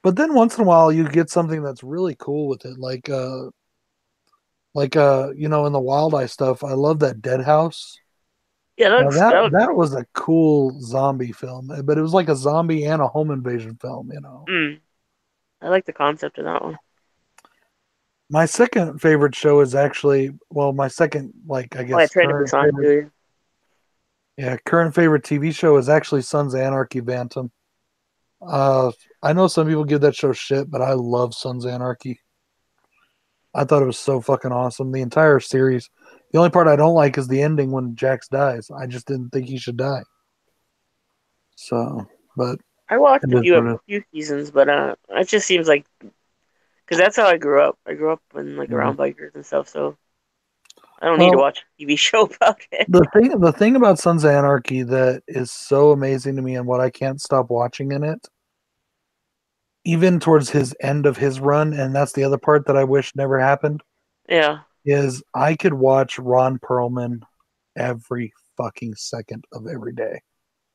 But then once in a while you get something that's really cool with it, in the Wild Eye stuff. I love that Dead House. Yeah, Now that that looks that pretty was a cool zombie film, but it was like a zombie and a home invasion film. mm, I like the concept of that one. My second favorite show is actually, well, my second, like, I Oh, I guess tried to be current on favorite, too. yeah, current favorite TV show is actually Sons of Anarchy Bantam. Uh, I know some people give that show shit, but I love Sons of Anarchy. I thought it was so fucking awesome. The entire series. The only part I don't like is the ending when Jax dies. I just didn't think he should die. So, but I watched it is what it a few seasons, but it just seems like because that's how I grew up. I grew up in like is. Mhm. around bikers and stuff, so I don't need to Well, watch a TV show about it. the thing about Sons of Anarchy that is so amazing to me and what I can't stop watching in it, even towards his end of his run, and that's the other part that I wish never happened, Yeah, is I could watch Ron Perlman every fucking second of every day.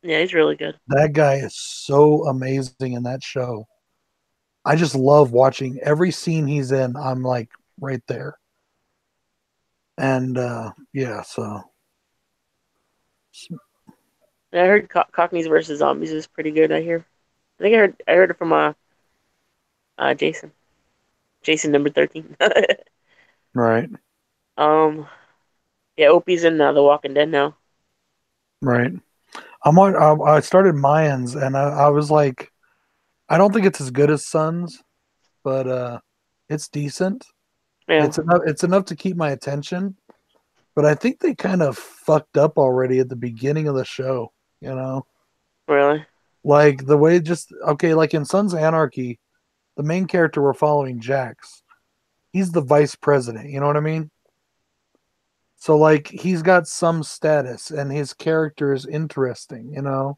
yeah, he's really good. That guy is so amazing in that show. I just love watching every scene he's in. I'm like right there. And yeah, so And I heard Cockneys versus Zombies is pretty good. I think I heard it from Jason. Jason number 13. right, um, yeah, Opie's in The Walking Dead now. right. I started Mayans and I was like, I don't think it's as good as Sons, but it's decent. Yeah, It's enough to keep my attention. But I think they kind of fucked up already at the beginning of the show, you know? really. Like the way just okay, like in Sons of Anarchy, the main character we're following, Jax, he's the vice president, you know what I mean? So like he's got some status and his character is interesting, you know?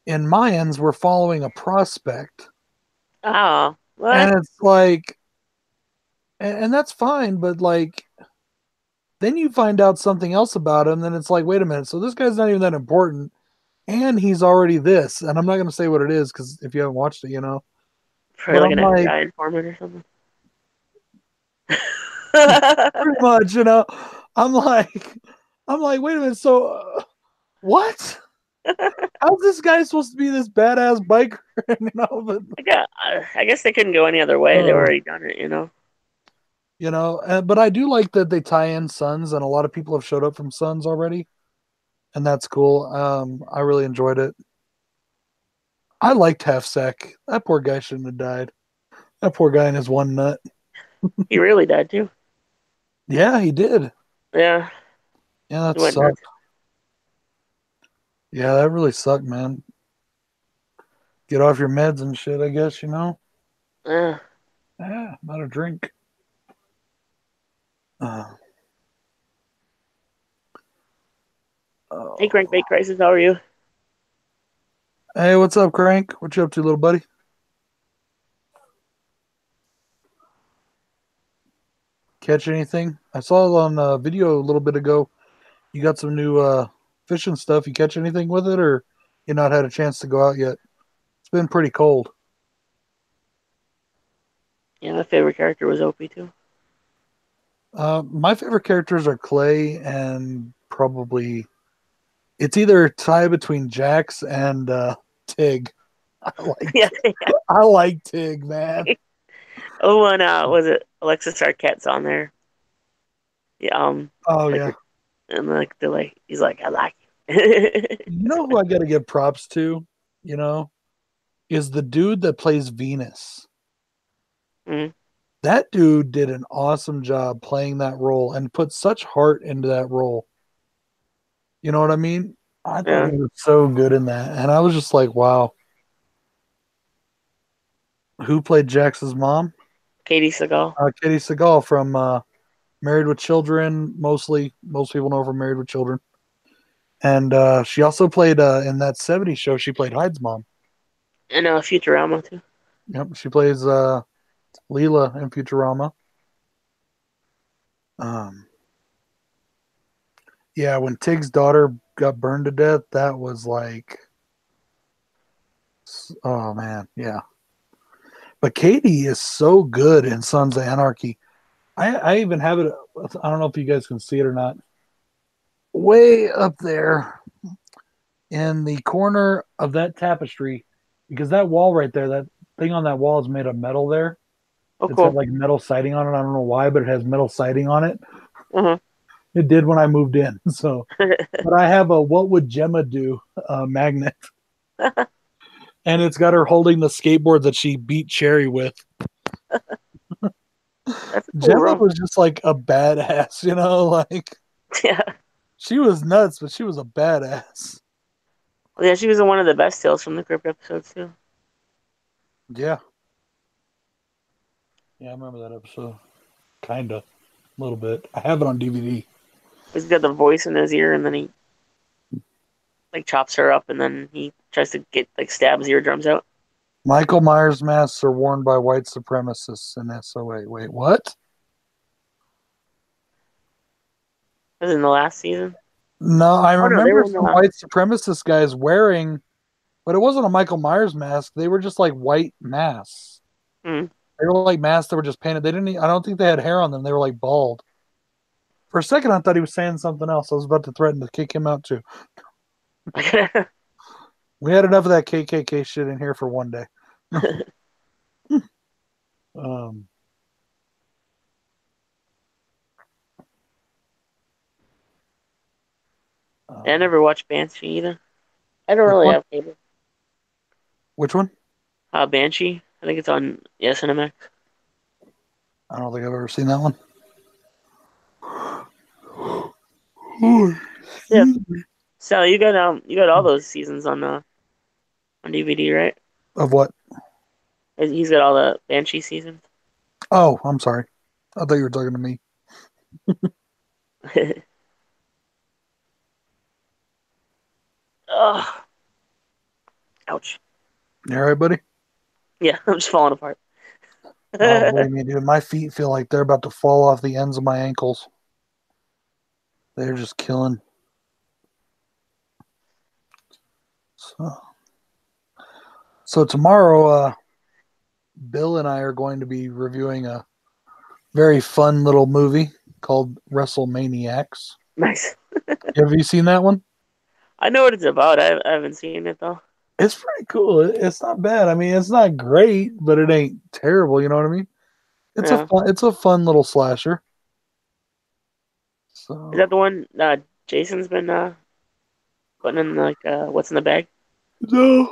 In Mayans, we're following a prospect. Ah, what? And it's like and that's fine, but like then you find out something else about him, then it's like, wait a minute, so this guy's not even that important, and he's already this, and I'm not gonna say what it is because if you haven't watched it, Probably but like I'm an like, FBI informant or something. pretty much, I'm like, I'm like, wait a minute, so what? How's this guy supposed to be this badass biker? But I guess they couldn't go any other way. They uh, already done it, you know. but I do like that they tie in Sons, and a lot of people have showed up from Sons already, and that's cool. I really enjoyed it. I liked Half Sec. That poor guy shouldn't have died. That poor guy and his one nut. He really died too. Yeah, he did. Yeah, Yeah, he that went nuts. sucked. Yeah, that really sucked, man. Get off your meds and shit, I guess. Yeah. Yeah, not a drink. Uh, Hey, oh. Crankbait Crisis, how are you? Hey, what's up, Crank? What you up to, little buddy? Catch anything? I saw it on video a little bit ago. You got some new fishing stuff? You catch anything with it, or you not had a chance to go out yet? It's been pretty cold. Yeah, my favorite character was Opie too. My favorite characters are Clay and probably it's either a tie between Jax and Tig. I like Yeah. I like Tig, man. Oh, and was it Alexis Arquette's on there? Yeah. Oh Like, yeah. and like they're like, he's like, I like you. You know who I got to give props to? You know, is the dude that plays Venus. Mm, That dude did an awesome job playing that role and put such heart into that role. You know what I mean? I thought yeah. he was so good in that, and I was just like, wow. Who played Jax's mom? Katie Seagal. Katie Seagal from Married with Children. Mostly, most people know her from Married with Children. And she also played in that '70s show. She played Hyde's mom. And Futurama too. Yep, she plays Leela in Futurama. Um, yeah, when Tig's daughter got burned to death, that was like, oh man, yeah. But Katie is so good in Sons of Anarchy. I even have it. I don't know if you guys can see it or not. Way up there in the corner of that tapestry, because that wall right there, that thing on that wall is made of metal there. Oh, It's got cool. like metal siding on it. I don't know why, but it has metal siding on it. Uh It did when I moved in. So, but I have a "What would Gemma do" magnet, huh. and it's got her holding the skateboard that she beat Cherry with. That's a cool Gemma room. was just like a badass, you know, like Yeah. she was nuts, but she was a badass. Well, yeah, she was in one of the best Tales from the Crypt episodes too. Yeah, yeah, I remember that episode. Kinda, a little bit. I have it on DVD. He's got the voice in his ear, and then he like chops her up, and then he tries to get like stabs eardrums out. Michael Myers masks are worn by white supremacists in SOA. Wait, what? That was in the last season. No, I Oh no, they remember were in some the. white supremacist guys wearing, but it wasn't a Michael Myers mask. They were just like white masks. Mm. They were like masks that were just painted. They didn't. I don't think they had hair on them. They were like bald. For a second, I thought he was saying something else. I was about to threaten to kick him out too. We had enough of that KKK shit in here for one day. um, I um, never watched Banshee either. I don't which really one? have cable. Which one? Banshee. I think it's on SNMX. I don't think I've ever seen that one. Yeah. So you got all those seasons on DVD, right? Of what? He's got all the Banshee seasons. Oh, I'm sorry. I thought you were talking to me. Ugh. Ouch. You all right, buddy? Yeah, I'm just falling apart. Oh, believe me, dude. My feet feel like they're about to fall off the ends of my ankles. They're just killing. So, so tomorrow, Bill and I are going to be reviewing a very fun little movie called WrestleManiacs. Nice. Have you seen that one? I know what it's about. I haven't seen it though. It's pretty cool. It's not bad. I mean, it's not great, but it ain't terrible. You know what I mean? Yeah. It's a fun little slasher. Is So that the one Jason's been putting in like what's in the bag? no,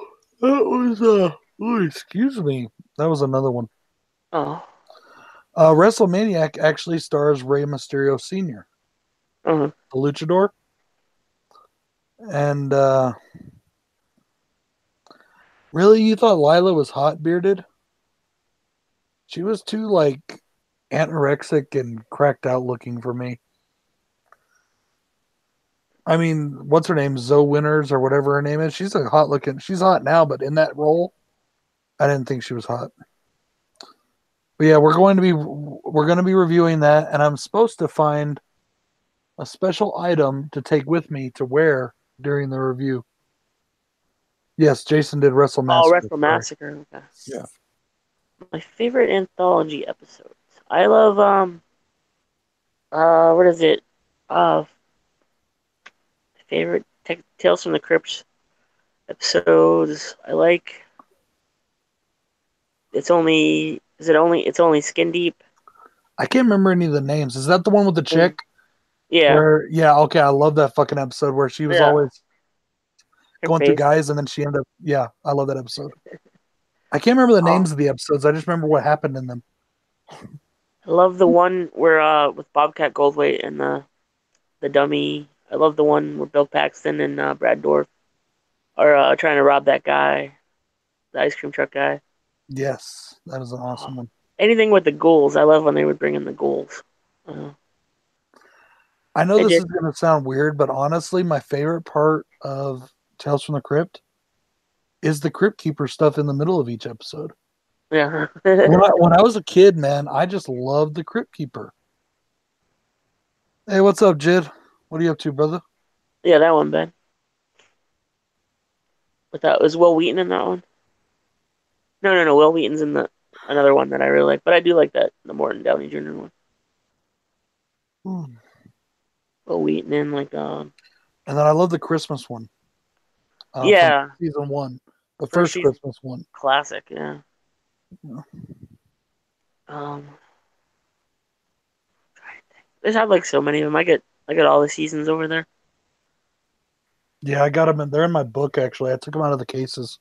that was oh, excuse me. That was another one. Oh. WrestleManiac actually stars Rey Mysterio Sr., Uh-huh. the luchador. And really, you thought Lila was hot bearded? She was too like anorexic and cracked out looking for me. I mean, what's her name? Zoe Winters or whatever her name is. She's a hot looking. She's hot now, but in that role, I didn't think she was hot. But yeah, we're going to be reviewing that, and I'm supposed to find a special item to take with me to wear during the review. Yes, Jason did Wrestle Oh, Massacre. Wrestle Correct. Massacre. Okay. Yeah. My favorite anthology episodes. I love what is it? Favorite Tales from the Crypt episodes. I like. It's only skin deep. I can't remember any of the names. Is that the one with the chick? Yeah, Where, yeah, okay, I love that fucking episode where she was yeah. always Her going through face. guys and then she ended up, yeah, I love that episode. I can't remember the Oh, names of the episodes. I just remember what happened in them. I love the one where with Bobcat Goldthwait and the dummy. I love the one where Bill Paxton and Brad Dourif are trying to rob that guy, the ice cream truck guy. Yes, that is an Oh, awesome one. anything with the ghouls. I love when they would bring in the ghouls. I know I this did. is going to sound weird, but honestly, my favorite part of Tales from the Crypt is the Crypt Keeper stuff in the middle of each episode. Yeah. When I was a kid, man, I just loved the Crypt Keeper. Hey, what's up, Jid? What are you up to, brother? Yeah, that one, Ben. But that was Will Wheaton in that one. No, no, no. Will Wheaton's in the another one that I really like, but I do like that the Morton Downey Jr. one. Hmm. Will Wheaton in like And then I love the Christmas one from yeah, season one, the first first season Christmas one. classic. Yeah. Yeah, Um, they have like so many of them. I get all the seasons over there. yeah, I got them. They're in my book actually. I took them out of the cases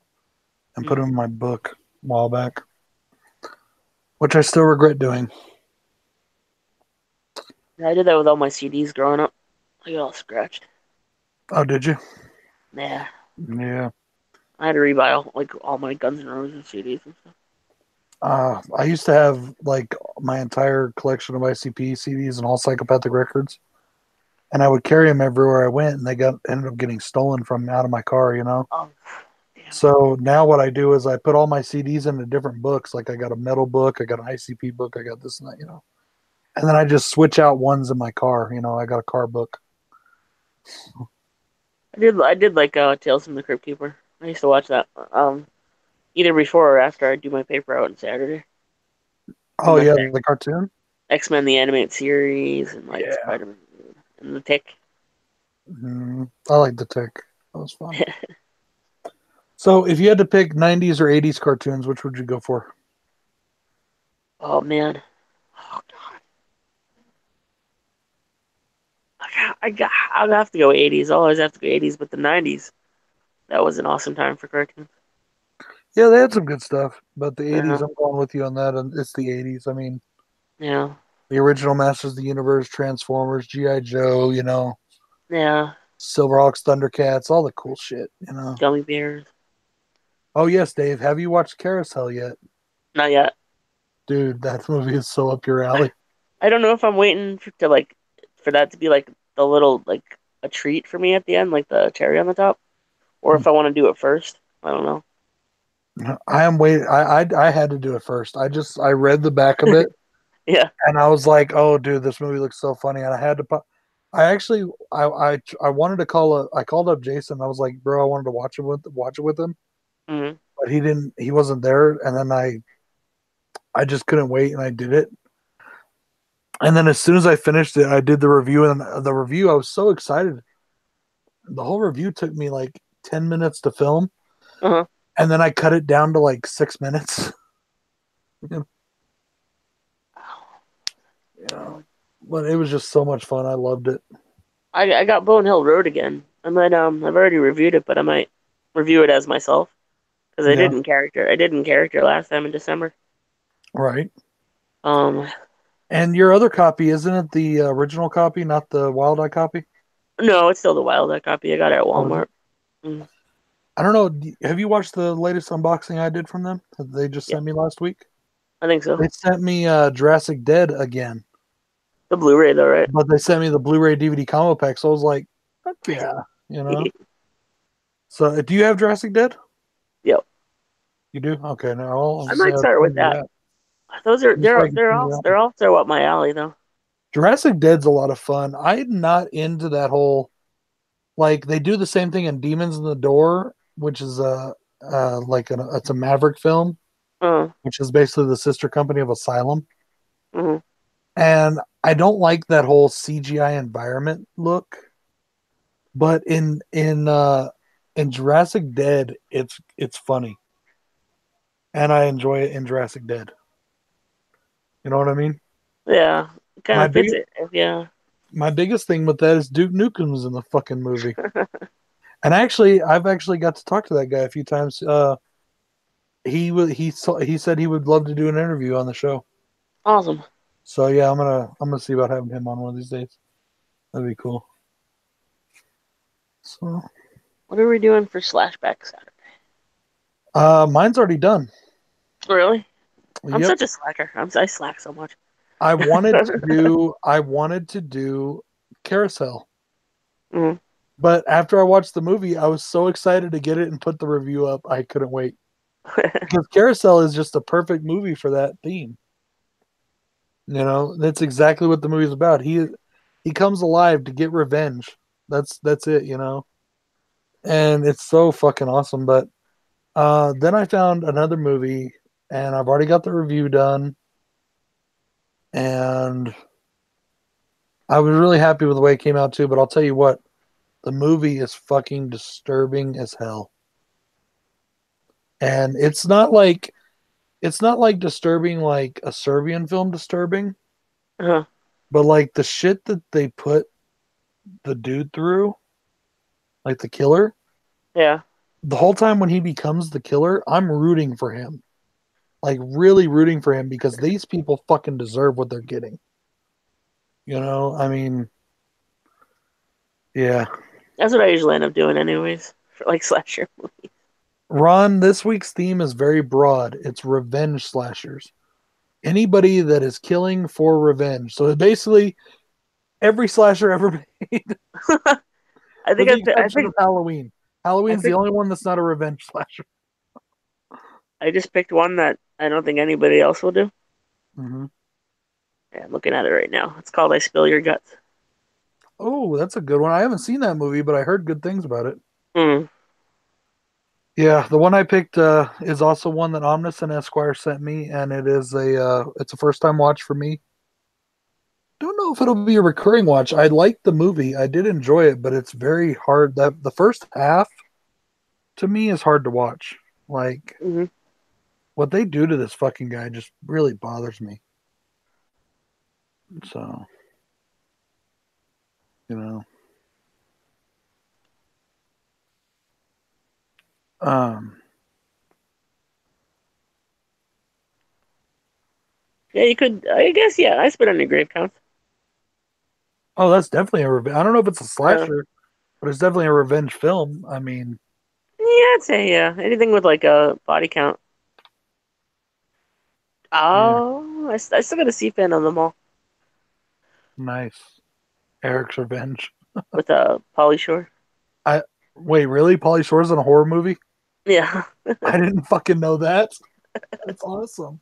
and put Mm. them in my book a while back, which I still regret doing. Yeah, I did that with all my CDs growing up. I got all scratched. Oh, did you? Yeah, Yeah. I had to rebuy all my Guns N' Roses CDs and stuff. I used to have like my entire collection of ICP CDs and all psychopathic records, and I would carry them everywhere I went, and they got ended up getting stolen from out of my car, you know. Oh, damn. So now what I do is I put all my CDs into different books. Like I got a metal book, I got an ICP book, I got this and that, you know. And then I just switch out ones in my car. You know, I got a car book. I did like Tales from the Crypt Keeper. I used to watch that either before or after I do my paper out on Saturday. Oh And the yeah, thing, the cartoon. X-Men the animated series and like Yeah, Spider-Man and the Tick. I like the Tick. That was fun. So if you had to pick '90s or '80s cartoons, which would you go for? Oh man. Oh god. I'll have to go 80s. I'll always have to go 80s, but the 90s, that was an awesome time for cartoons. Yeah, they had some good stuff, but the Yeah, '80s, I'm going with you on that. And it's the '80s. I mean, yeah, the original Masters of the Universe, Transformers, GI Joe, you know, yeah. Silverhawks, Thundercats, all the cool shit, you know. Gummy bears. Oh yes, Dave, have you watched Carousel yet? Not yet. Dude, that movie is so up your alley. I don't know if I'm waiting to like for that to be like the little like a treat for me at the end, like the cherry on the top, or if I want to do it first. I don't know. I am waiting. I had to do it first. I read the back of it Yeah. and I was like, oh, dude, this movie looks so funny, and I had to. I actually I wanted to call a. I called up Jason. I was like, bro, I wanted to watch it with him, Hmm. but he didn't. He wasn't there, and then I just couldn't wait, and I did it. And then as soon as I finished it, I did the review, and the review I was so excited. The whole review took me like 10 minutes to film, Uh-huh. and then I cut it down to like 6 minutes. Yeah, but it was just so much fun. I loved it. I got Bone Hill Road again. I might I've already reviewed it, but I might review it as myself because I Yeah, did in character. I did in character last time in December. right. Um, And your other copy, isn't it the original copy, not the Wild Eye copy? no, it's still the Wild Eye copy. I got it at Oh, is it? Walmart. Mm, I don't know. Have you watched the latest unboxing I did from them that they just yeah, sent me last week? I think so. They sent me Jurassic Dead again, The Blu-ray though, right? but they sent me the Blu-ray DVD combo pack. So I was like, fuck yeah, you know. So do you have Jurassic Dead? Yep. You do? Okay, now I'll I say might I'll start with send you that. that. Those are Just so I can send you that they're one. also up my alley though. Jurassic Dead's a lot of fun. I'm not into that whole. Like they do the same thing in Demons in the Door, which is it's a Maverick film, Uh, which is basically the sister company of Asylum. mhm. And I don't like that whole CGI environment look, but in Jurassic Dead, it's funny, and I enjoy it in Jurassic Dead. You know what I mean? Yeah, it kind My of fits big it. Yeah. my biggest thing with that is Duke Nukem's in the fucking movie. And actually, I've actually got to talk to that guy a few times. He said he would love to do an interview on the show. Awesome. So yeah, I'm gonna see about having him on one of these days. That'd be cool. So What are we doing for Slashback Saturday? mine's already done. Really? I'm Yep. such a slacker. I slack so much. I wanted to do Carousel. Mhm. But after I watched the movie, I was so excited to get it and put the review up. I couldn't wait. Because Carousel is just a perfect movie for that theme. You know, that's exactly what the movie's about. He comes alive to get revenge. That's it, you know. And it's so fucking awesome. But then I found another movie and I've already got the review done. And I was really happy with the way it came out too, but I'll tell you what, the movie is fucking disturbing as hell. And it's not like disturbing like a Serbian film disturbing, Uh-huh. but like the shit that they put the dude through, like the killer, Yeah. the whole time when he becomes the killer, I'm rooting for him. Like really rooting for him because these people fucking deserve what they're getting. You know, I mean, yeah. That's what I usually end up doing anyways. For like slasher movies. Ron, this week's theme is very broad. It's revenge slashers. Anybody that is killing for revenge. So basically, every slasher ever made, I with think the I exception of think Halloween. I Halloween's the picked only one that's not a revenge slasher. I just picked one that I don't think anybody else will do. Mm-hmm. Yeah, I'm looking at it right now. It's called I Spill Your Guts. Oh, that's a good one. I haven't seen that movie, but I heard good things about it. Mm. Yeah, the one I picked is also one that Omnis and Esquire sent me, and it's a first time watch for me. Don't know if it'll be a recurring watch. I liked the movie. I did enjoy it, but it's very hard. That the first half to me is hard to watch. Like Hmm. what they do to this fucking guy just really bothers me. So, you know. Um Yeah, you could. I guess. Yeah, I spit on your grave counts. oh, that's definitely a revenge. I don't know if it's a Uh, slasher, but it's definitely a revenge film. I mean, yeah, I'd say yeah. Anything with like a body count. yeah, Oh, I still got a C fan on them all nice. Eric's Revenge. with Polly Shore. I wait, really? Pauly Shore's in a horror movie? Yeah. I didn't fucking know that. That's awesome.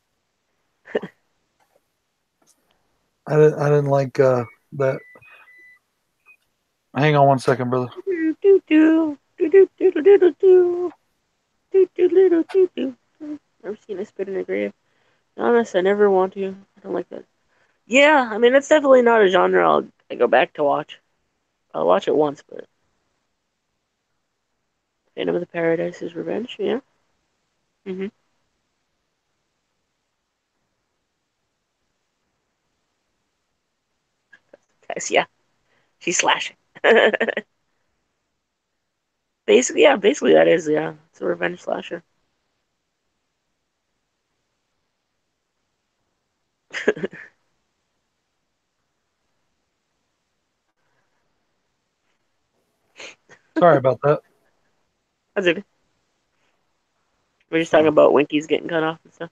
I didn't like that. Hang on one second, brother. Do do do do do do do do do do do do do do. Never seen a spit in a grave. Honest, I never want to. I don't like that. Yeah, I mean it's definitely not a genre I go back to watch. I'll watch it once, but Phantom of the Paradise's Revenge. Yeah. Mhm. Guys, yeah, she's slashing. Basically, yeah, basically that is yeah, it's a revenge slasher. Sorry about that. That's it. We're just talking So, about Winkies getting cut off and stuff.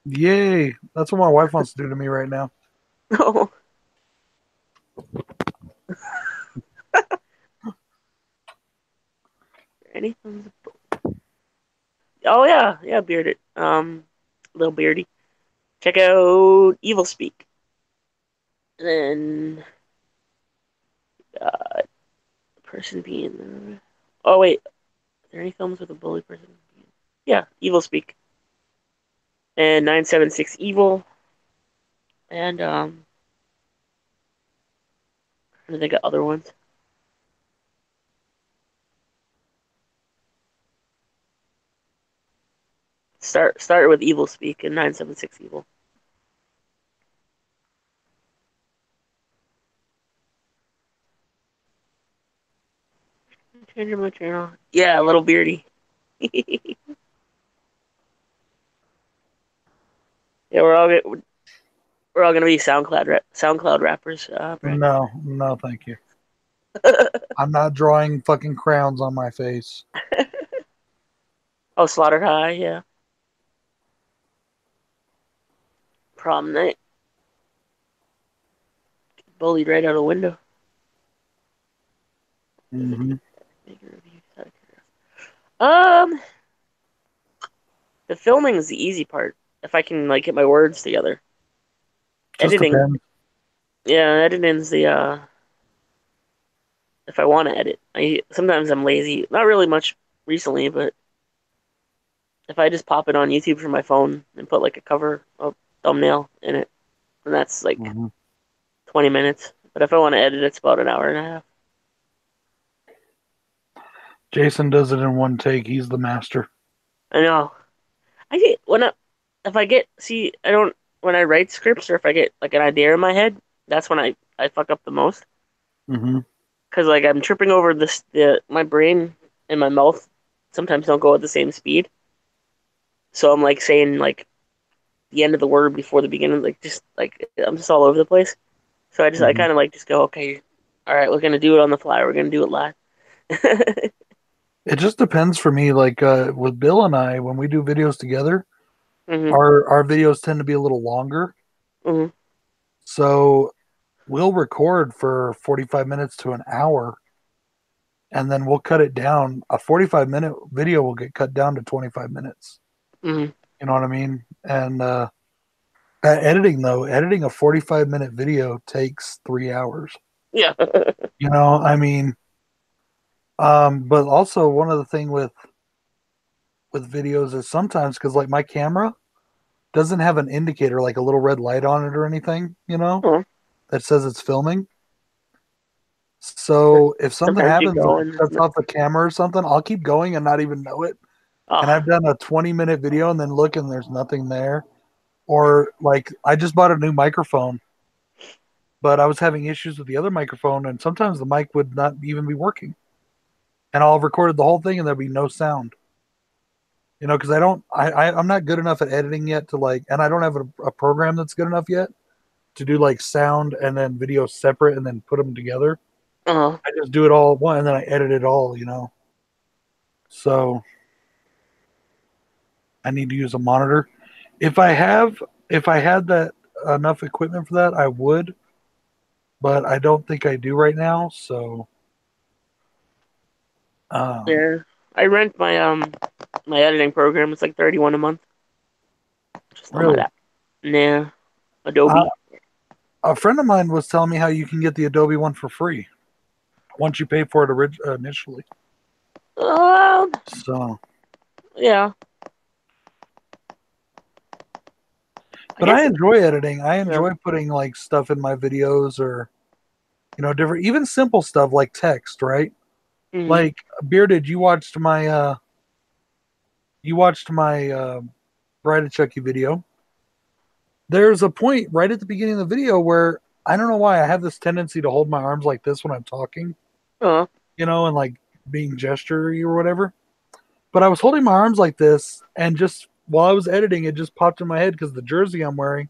yay! That's what my wife wants to do to me right now. Oh, anything? Oh yeah, yeah, bearded. Little beardy. Check out Evil Speak. And then person being. Oh wait, are there any films with a bully person? Yeah, Evil Speak and 976 Evil and I think of other ones. Start with Evil Speak and 976 Evil. Changing my channel. Yeah, a little beardy. Yeah, we're all gonna be SoundCloud rappers, Brandon. No, no, thank you. I'm not drawing fucking crowns on my face. Oh, Slaughter High, yeah. Prom night. Bullied right out of the window. Mm-hmm. Um, the filming is the easy part. If I can like get my words together. Just Editing, depends. yeah, editing's the if I want to edit. I sometimes I'm lazy. Not really much recently, but if I just pop it on YouTube from my phone and put like a cover of thumbnail in it, and that's like Mm-hmm. 20 minutes. But if I want to edit, it's about an hour and a half. Jason does it in one take. He's the master. I know. I get when I if I get see I don't when I write scripts or if I get like an idea in my head, that's when I fuck up the most Mm-hmm. because like I'm tripping over the my brain and my mouth sometimes don't go at the same speed. So I'm like saying like the end of the word before the beginning, like just like I'm just all over the place. So I Mm-hmm. kind of like just go, okay, all right, we're gonna do it on the fly. We're gonna do it live. It just depends for me. Like with Bill and I, when we do videos together, Mhm. our videos tend to be a little longer. Mhm. So we'll record for 45 minutes to an hour, and then we'll cut it down. A 45-minute video will get cut down to 25 minutes. Mhm. You know what I mean? And editing, though, editing a 45-minute video takes 3 hours. Yeah. You know, I mean, but also one of the thing with videos is sometimes because like my camera doesn't have an indicator like a little red light on it or anything, you know, Oh, that says it's filming. So if something sometimes you happens and go it and shuts off the camera or something, I'll keep going and not even know it. And oh, I've done a 20-minute video and then look and there's nothing there. Or like I just bought a new microphone, but I was having issues with the other microphone and sometimes the mic would not even be working. And I'll have recorded the whole thing and there'll be no sound. You know, because I'm not good enough at editing yet to like, and I don't have a program that's good enough yet to do like sound and then video separate and then put them together. oh, I just do it all at once and then I edit it all, you know. So I need to use a monitor. If I have, if I had that enough equipment for that, I would, but I don't think I do right now. So, um, yeah. I rent my editing program. It's like 31 a month. Just on my really, app. Yeah, uh, Adobe. a friend of mine was telling me how you can get the Adobe one for free once you pay for it initially. Um, So, yeah. I but I guess. enjoy editing. I Yeah. enjoy putting like stuff in my videos or, you know, different, even simple stuff like text, right? Mhm. Like Bearded, you watched my Bride of Chucky video. There's a point right at the beginning of the video where I don't know why I have this tendency to hold my arms like this when I'm talking, Uh, you know, and like being gestury or whatever. But I was holding my arms like this, and just while I was editing, it just popped in my head because the jersey I'm wearing.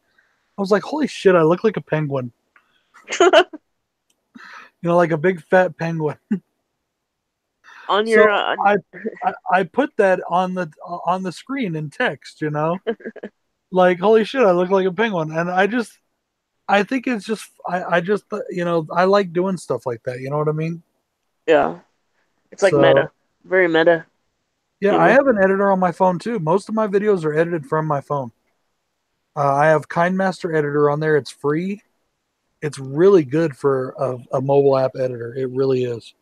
I was like, "Holy shit! I look like a penguin." You know, like a big fat penguin. on So your I put that on the screen in text. You know, like holy shit, I look like a penguin, and I think it's just I just you know I like doing stuff like that. You know what I mean? yeah. It's like So meta, very meta yeah, I humor. have an editor on my phone too. Most of my videos are edited from my phone. I have KindMaster Editor on there. It's free. It's really good for a mobile app editor. It really is.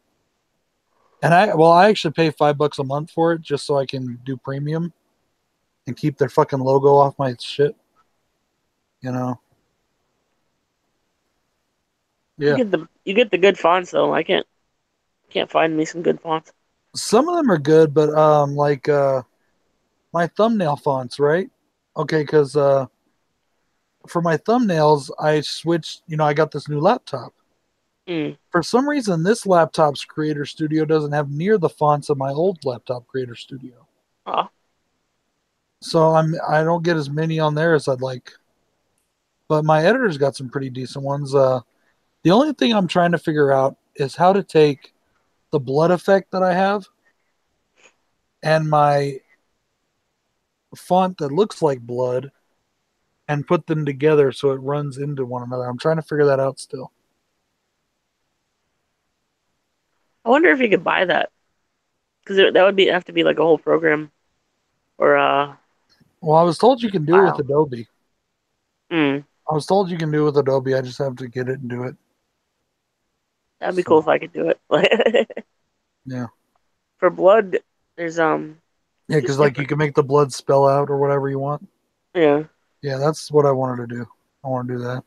And I actually pay $5 a month for it just so I can do premium and keep their fucking logo off my shit. You know? Yeah. You get the good fonts though. I can't find me some good fonts. Some of them are good, but like my thumbnail fonts, right? Okay, because for my thumbnails, I switched. I got this new laptop. Mm. For some reason, this laptop's Creator Studio doesn't have near the fonts of my old laptop Creator Studio. Oh, So I don't get as many on there as I'd like. But my editor's got some pretty decent ones. The only thing I'm trying to figure out is how to take the blood effect that I have and my font that looks like blood and put them together so it runs into one another. I'm trying to figure that out still. I wonder if you could buy that because that would be have to be like a whole program or Well, I was told you can do it with file. Adobe. Mm. I was told you can do it with Adobe. I just have to get it and do it. That'd be cool So, if I could do it. yeah. For blood, there's Yeah, just because like you different. can make the blood spell out or whatever you want. Yeah, Yeah, that's what I wanted to do. I want to do that.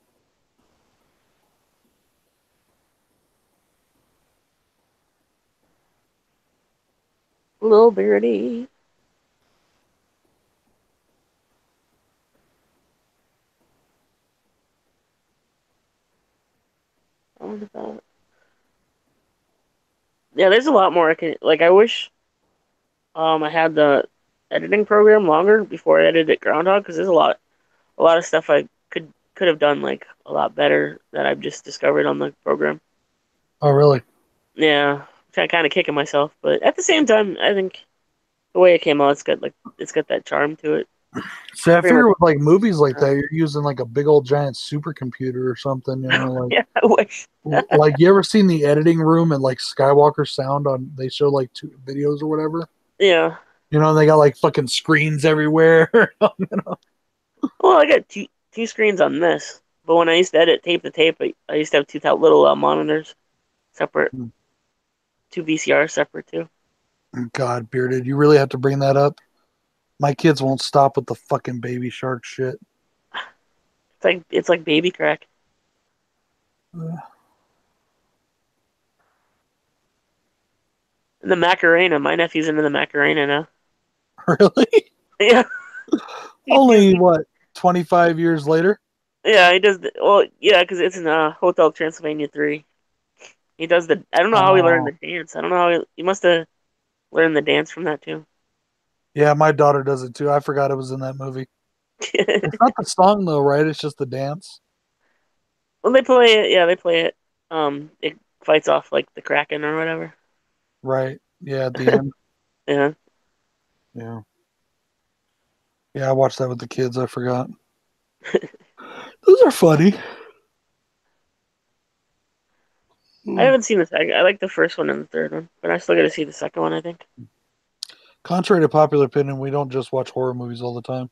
little birdie. I wonder if that. Yeah, there's a lot more I can like. I wish I had the editing program longer before I edited Groundhog because there's a lot of stuff I could have done like a lot better that I've just discovered on the program. Oh, really? Yeah, kind of kicking myself, but at the same time, I think the way it came out, it's got that charm to it. See, I Very much. figure with like movies like that, you're using like a big old giant supercomputer or something. Like Yeah, I wish. like you ever seen the editing room and like Skywalker Sound on? They show like two videos or whatever. Yeah. They got like fucking screens everywhere. Well, I got two screens on this, but when I used to edit tape to tape, I used to have two little monitors separate, two VCRs separate too. God, bearded, you really have to bring that up. My kids won't stop with the fucking baby shark shit. It's like baby crack. And the Macarena, my nephew's into the Macarena now. Really? Yeah, Only what, 25 years later? yeah, he does. Well, yeah, because it's in Hotel Transylvania 3. He does the. I don't know how he learned the Oh, dance. I don't know how he must have learned the dance from that too. yeah, my daughter does it too. I forgot it was in that movie. It's not the song though, right? It's just the dance. Well, they play it. Yeah, they play it. It fights off like the Kraken or whatever. Right. Yeah, at the end. Yeah, Yeah. Yeah, I watched that with the kids. I forgot. Those are funny. I Hmm. haven't seen the second. I like the first one and the third one, but I still got to see the second one. I think. Contrary to popular opinion, we don't just watch horror movies all the time.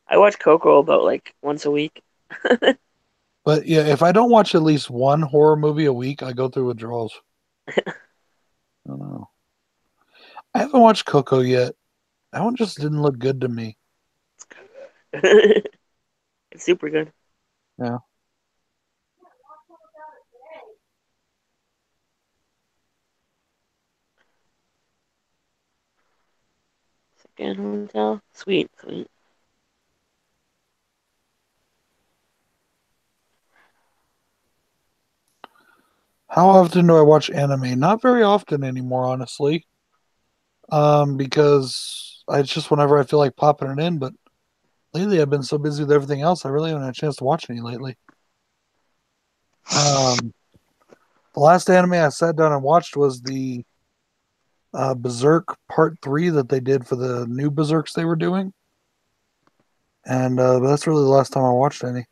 I watch Coco about like once a week. But yeah, if I don't watch at least one horror movie a week, I go through withdrawals. I don't know. I haven't watched Coco yet. That one just didn't look good to me. It's super good. Yeah. Second hotel, sweet, sweet. How often do I watch anime? Not very often anymore, honestly. Because it's just whenever I feel like popping it in. But lately, I've been so busy with everything else, I really haven't had a chance to watch any lately. Um, the last anime I sat down and watched was the Berserk Part 3 that they did for the new Berserks they were doing. And that's really the last time I watched any.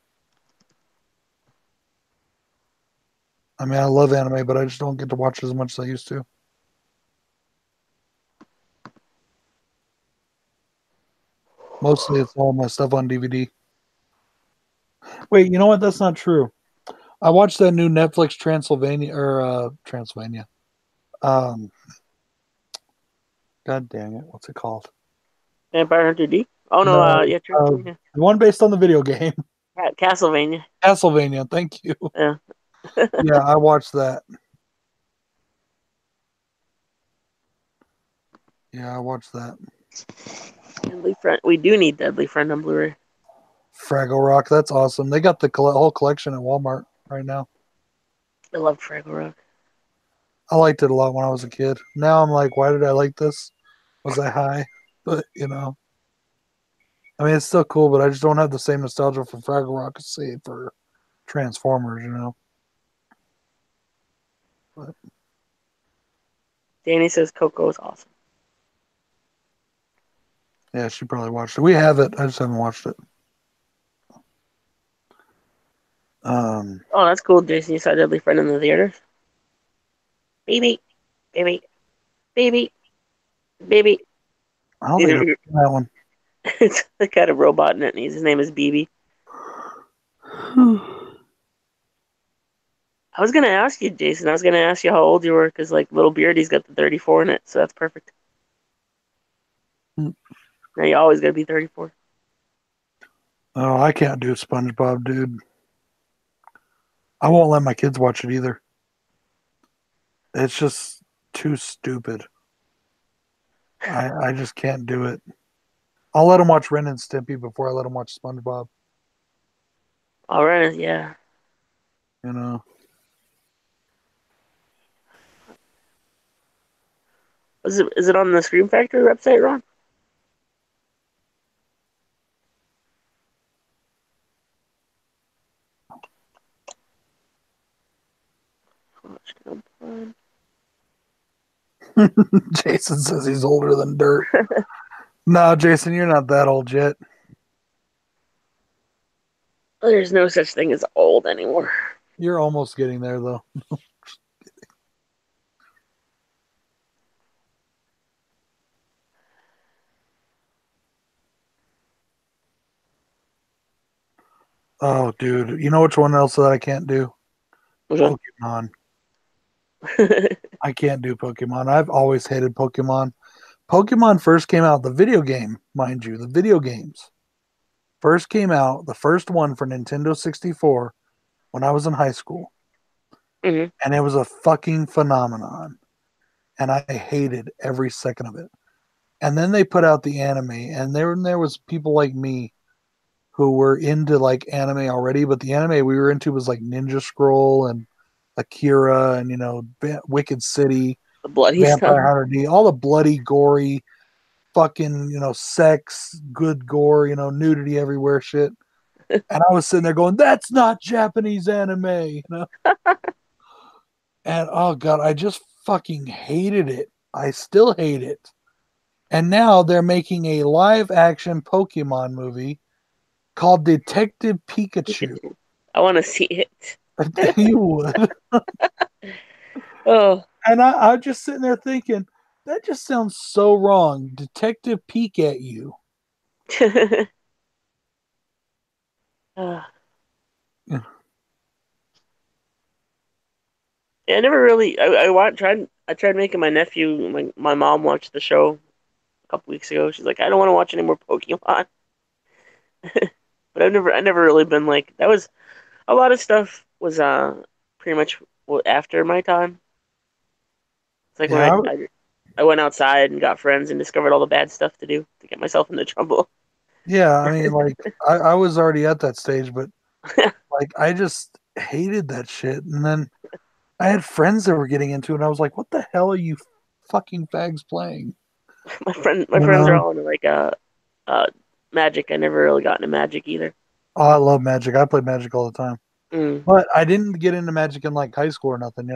I mean, I love anime, but I just don't get to watch as much as I used to. Mostly it's all my stuff on DVD. Wait, you know what? That's not true. I watched that new Netflix Transylvania Transylvania. Um, God dang it, what's it called? Vampire Hunter D. Oh no, No, yeah, Transylvania, the one based on the video game, Castlevania. Castlevania. Thank you. Yeah, Yeah, I watched that. Yeah, I watched that. Deadly Friend. We do need Deadly Friend on Blu-ray. Fraggle Rock. That's awesome. They got the whole collection at Walmart right now. I love Fraggle Rock. I liked it a lot when I was a kid. Now I'm like, why did I like this? Was I high? But I mean, it's still cool, but I just don't have the same nostalgia for Fraggle Rock as say for Transformers. But Danny says Coco is awesome. yeah, she probably watched it. We have it. I just haven't watched it. Um, Oh, that's cool, Jason. You saw Deadly Friend in the theaters. Baby, baby, baby, baby. I don't think I've seen that one. It's the kind of robot in it. And his name is BB. I was gonna ask you, Jason. I was gonna ask you how old you were, because like Little Beardy's got the 34 in it, so that's perfect. Now you always gotta be 34. Oh, I can't do SpongeBob, dude. I won't let my kids watch it either. It's just too stupid. I just can't do it. I'll let them watch Ren and Stimpy before I let them watch SpongeBob. All right, yeah. You know. Is it on the Scream Factory website, Ron? Jason says he's older than dirt. No, Jason, you're not that old yet. There's no such thing as old anymore. You're almost getting there, though. Oh, dude. You know which one else that I can't do? Which one? Pokemon. I can't do Pokemon. I've always hated Pokemon. Pokemon first came out, the video game, mind you, the video games first came out, the first one for Nintendo 64 when I was in high school. hmm And it was a fucking phenomenon. And I hated every second of it. And then they put out the anime, and there was people like me who were into like anime already, but the anime we were into was like Ninja Scroll and Akira and Wicked City, The bloody stuff. Vampire Hunter D, all the bloody, gory, fucking sex, good gore, nudity everywhere, shit. And I was sitting there going, "That's not Japanese anime," And oh god, I just fucking hated it. I still hate it. And now they're making a live action Pokemon movie called Detective Pikachu. I want to see it. You would. Oh. And I'm just sitting there thinking, that just sounds so wrong. Detective Peek at you. uh, Yeah, yeah, I never really. I tried making my nephew, my mom, watch the show a couple weeks ago. She's like, I don't want to watch any more Pokemon. But I never really been like that. Was a lot of stuff was pretty much after my time. It's like when yeah, I went outside and got friends and discovered all the bad stuff to do to get myself into trouble. yeah. I mean, like, I was already at that stage, but like, I just hated that shit. And then I had friends that were getting into it, and I was like, what the hell are you fucking fags playing? My You friends are know? all into like uh Magic. I never really got into Magic either. Oh, I love Magic. I play Magic all the time. Mm, But I didn't get into Magic in like high school or nothing.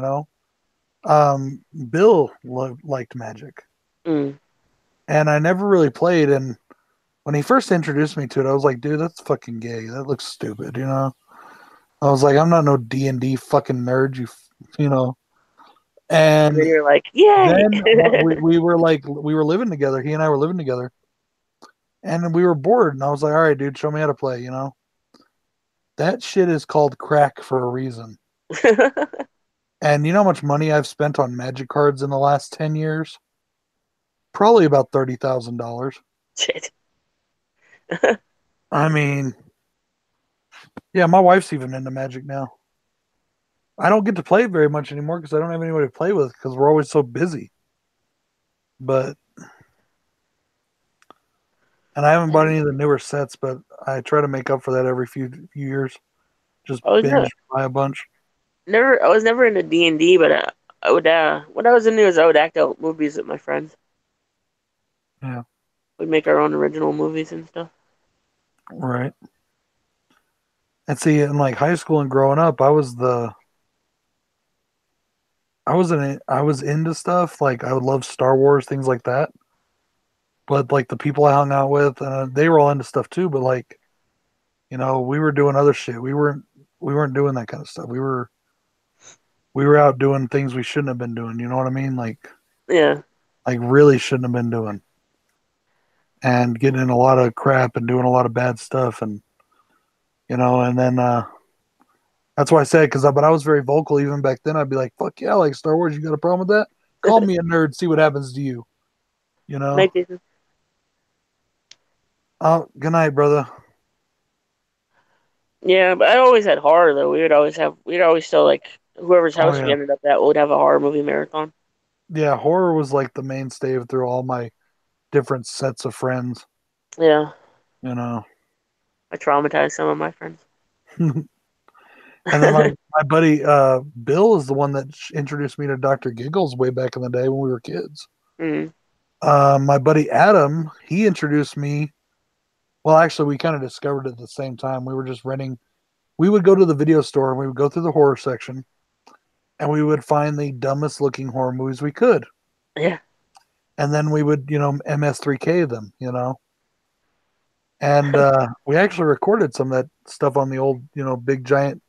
Bill liked Magic, mm. and I never really played. And when he first introduced me to it, I was like, dude, that's fucking gay. That looks stupid. I was like, I'm not no D&D fucking nerd, you know. And then And you're like, yay! then we were living together. He and I were living together, and we were bored. And I was like, all right, dude, show me how to play. That shit is called crack for a reason. And you know how much money I've spent on magic cards in the last 10 years? Probably about $30,000. Shit. I mean, yeah, my wife's even into magic now. I don't get to play very much anymore because I don't have anybody to play with because we're always so busy. But and I haven't bought any of the newer sets, but I try to make up for that every few years. Just I was binge not, buy a bunch. never. I was never into D&D, but I would. When I was into is I would act out movies with my friends. Yeah, We'd make our own original movies and stuff. right. And see, in like high school and growing up, I was into stuff like I would love Star Wars, things like that. But like the people I hung out with, they were all into stuff too. But like, we were doing other shit. We weren't doing that kind of stuff. We were out doing things we shouldn't have been doing. You know what I mean? Yeah. Like really shouldn't have been doing, and getting in a lot of crap and doing a lot of bad stuff, and then that's why I said but I was very vocal even back then. I'd be like, "Fuck yeah, I like Star Wars. You got a problem with that? Call me a nerd. See what happens to you." You know. Night Jason. Oh, good night, brother. Yeah, but I always had horror though. We'd always still like whoever's Oh house we yeah, ended up at would have a horror movie marathon. yeah. Horror was like the mainstay through all my different sets of friends. Yeah, You know. I traumatized some of my friends. And then my buddy Bill is the one that introduced me to Dr. Giggles way back in the day when we were kids. Mm. My buddy Adam, he introduced me. Well, actually, we kind of discovered it at the same time. We were just renting. We would go to the video store and we would go through the horror section and we would find the dumbest looking horror movies we could. Yeah, And then we would, MS3K them. And we actually recorded some of that stuff on the old, big giant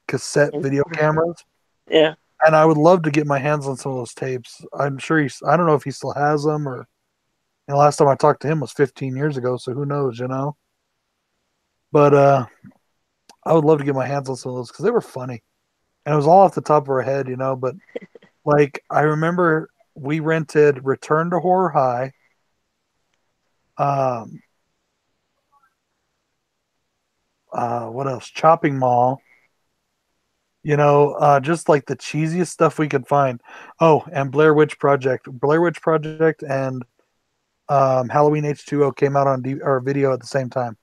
cassette video cameras. yeah. And I would love to get my hands on some of those tapes. I'm sure I don't know if he still has them or last time I talked to him was 15 years ago, so who knows. But I would love to get my hands on some of those because they were funny. And it was all off the top of our head. But like I remember we rented Return to Horror High, um, what else? Chopping Mall, just like the cheesiest stuff we could find. Oh, and Blair Witch Project, and Halloween H2O came out on or video at the same time,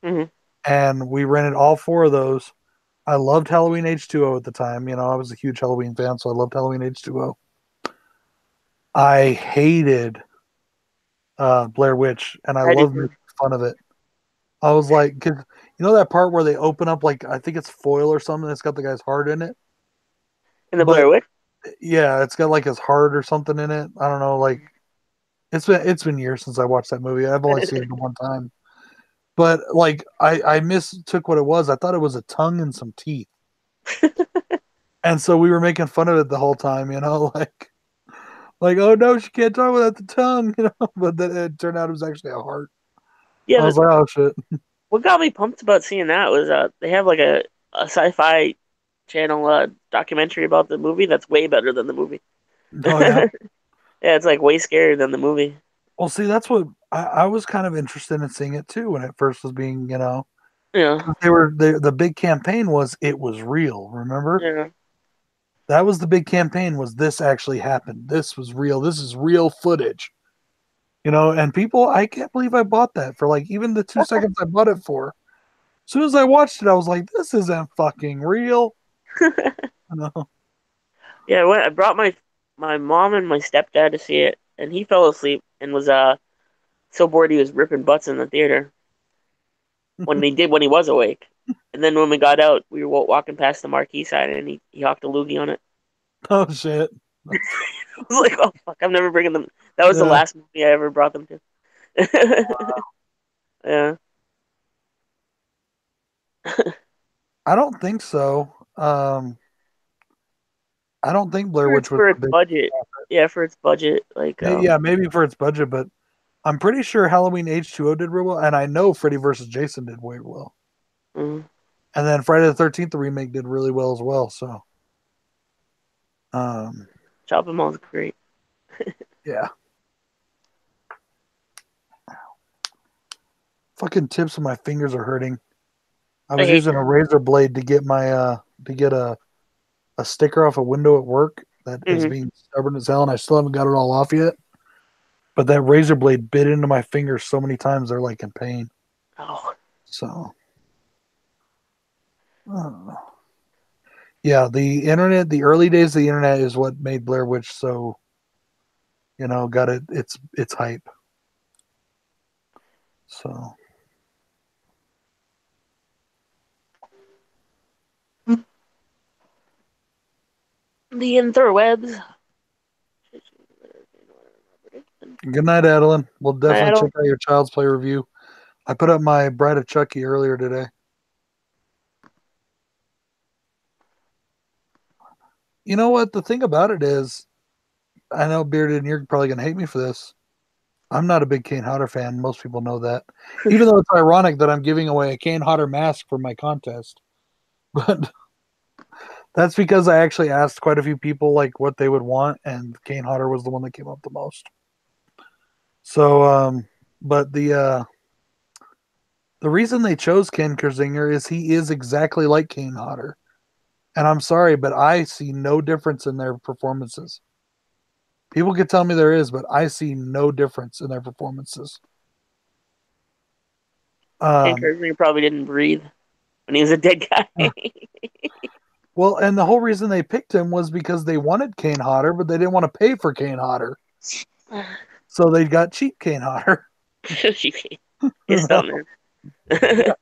Hmm. and we rented all four of those. I loved Halloween H2O at the time. I was a huge Halloween fan, so I loved Halloween H2O. I hated Blair Witch, and I I did loved too. making fun of it. I was like, because that part where they open up, like I think it's foil or something. It's got the guy's heart in it, In the but Blair Witch. yeah, it's got like his heart or something in it. I don't know. Like it's been years since I watched that movie. I've only seen it one time, but like I mistook what it was. I thought it was a tongue and some teeth, and so we were making fun of it the whole time. Like oh no, she can't talk without the tongue. But then it turned out it was actually a heart. Yeah, I was like, oh shit. what got me pumped about seeing that was they have like a sci-fi channel documentary about the movie that's way better than the movie. Oh yeah. Yeah, it's like way scarier than the movie. Well, see, that's what I was kind of interested in seeing it too when it first was being, Yeah, the big campaign was it was real. Remember, yeah, that was the big campaign was this actually happened. This was real. This is real footage. And people, I can't believe I bought that for like even the 2 seconds I bought it for. As soon as I watched it, I was like, this isn't fucking real. You know? yeah. I brought my mom and my stepdad to see it, and he fell asleep and was so bored he was ripping butts in the theater when he was awake. And then when we got out, we were walking past the marquee sign, and he hocked a loogie on it. Oh shit. I was like, oh fuck, I'm never bringing them. That was the Yeah. last movie I ever brought them to. Yeah. I don't think so. I don't think Blair For its Witch was for a its big. budget. Yeah, for its budget. Like Yeah, maybe for its budget, but I'm pretty sure Halloween H2O did real well, and I know Freddy versus Jason did way well. mm. And then Friday the 13th, the remake did really well as well. So, um, Chopping Mall's great. yeah. Fucking tips of my fingers are hurting. I I was hate using a that. razor blade to get a sticker off a window at work that is Mm-hmm. being stubborn as hell, and I still haven't got it all off yet. But that razor blade bit into my fingers so many times they're like in pain. Oh, So, uh, yeah, the internet, the early days of the internet is what made Blair Witch so, got its hype. So, the interwebs. good night, Adeline. We'll definitely check Idol. out your Child's Play review. I put up my Bride of Chucky earlier today. You know what? The thing about it is, I know Bearded, and you're probably going to hate me for this. I'm not a big Kane Hodder fan. Most people know that. Even though it's ironic that I'm giving away a Kane Hodder mask for my contest. But that's because I actually asked quite a few people like what they would want, and Kane Hodder was the one that came up the most. So, but the reason they chose Ken Kersinger is he is exactly like Kane Hodder. And I'm sorry, but I see no difference in their performances. People could tell me there is, but I see no difference in their performances. Um, Encouragement probably didn't breathe when he was a dead guy. well, and the whole reason they picked him was because they wanted Kane Hodder, but they didn't want to pay for Kane Hodder. So they got cheap Kane Hodder. He's down there. Yeah.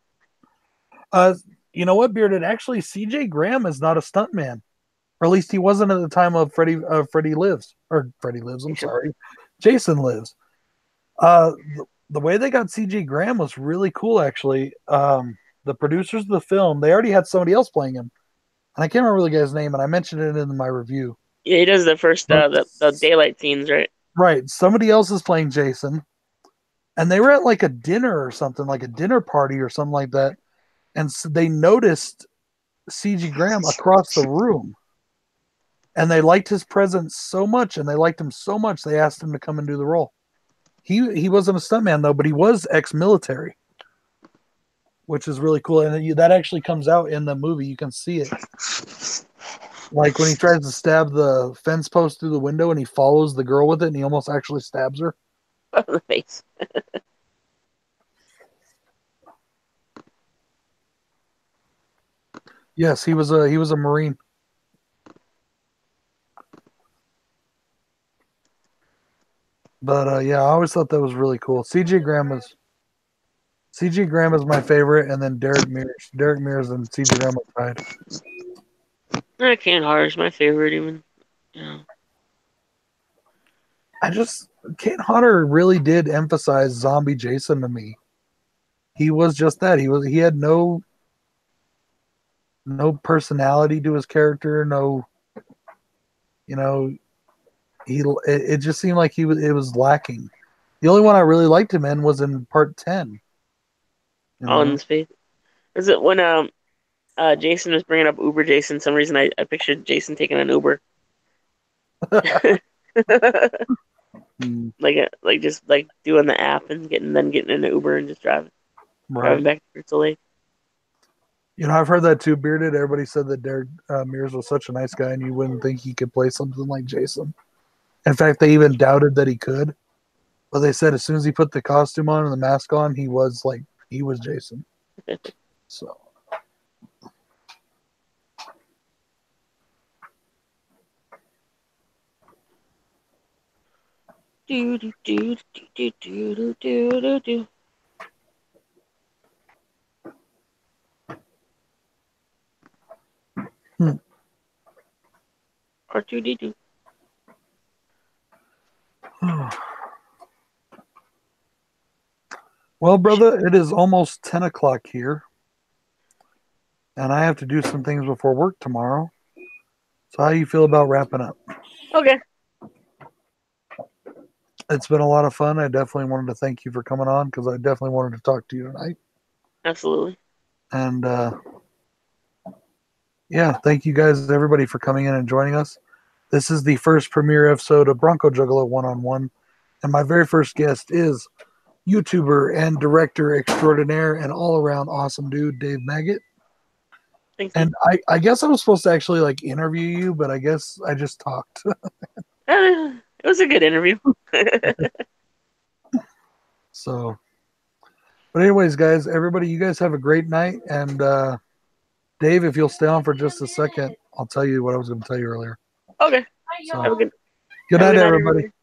Uh, you know what, Bearded? Actually, CJ Graham is not a stuntman, or at least he wasn't at the time of Freddy Lives, or Freddy Lives. I'm sorry, Jason Lives. The way they got CJ Graham was really cool, actually. The producers of the film, they already had somebody else playing him, and I can't remember the guy's name, and I mentioned it in my review. Yeah, he does the first But the daylight scenes, right? right, somebody else is playing Jason, and they were at like a dinner or something, like a dinner party or something like that, and so they noticed CG Graham across the room, and they liked his presence so much, and they liked him so much, they asked him to come and do the role. He wasn't a stuntman though, but he was ex-military, which is really cool, and that actually comes out in the movie. You can see it, like when he tries to stab the fence post through the window, and he follows the girl with it, and he almost actually stabs her. The face. Yes, he was a Marine. But yeah, I always thought that was really cool. CG Graham is my favorite, and then Derek Mears. Derek Mears and CG Graham are tied. I can't hard is my favorite even. Yeah. Kate Hodder really did emphasize zombie Jason to me. He was just that. He had no personality to his character. No, you know, it just seemed like it was lacking. The only one I really liked him in was in part 10. You All in know, his face. Is it when Jason was bringing up Uber Jason? Some reason I pictured Jason taking an Uber. Mm, like just like doing the app and getting in an Uber and just driving right. back to Crystal Lake. I've heard that too, Bearded. Everybody said that Derek Mears was such a nice guy, and you wouldn't think he could play something like Jason. In fact, they even doubted that he could. But they said as soon as he put the costume on and the mask on, he was Jason. So Do do do do do do do do do. hmm. R2D2. Well, brother, it is almost 10 o'clock here, and I have to do some things before work tomorrow. So how you feel about wrapping up? Okay, It's been a lot of fun. I definitely wanted to thank you for coming on because I definitely wanted to talk to you tonight. absolutely. And yeah, thank you guys, everybody, for coming in and joining us. This is the first premiere episode of Bronco Juggalo One-on-One, and my very first guest is YouTuber and director extraordinaire and all-around awesome dude, Dave Maggot. Thank you. And I guess I was supposed to actually like interview you, but I guess I just talked. It was a good interview. So, but anyways, guys, everybody, you guys have a great night. And Dave, if you'll stay on for just a second, I'll tell you what I was going to tell you earlier. Okay. So, Have a good good have a night, good night, everybody. everybody.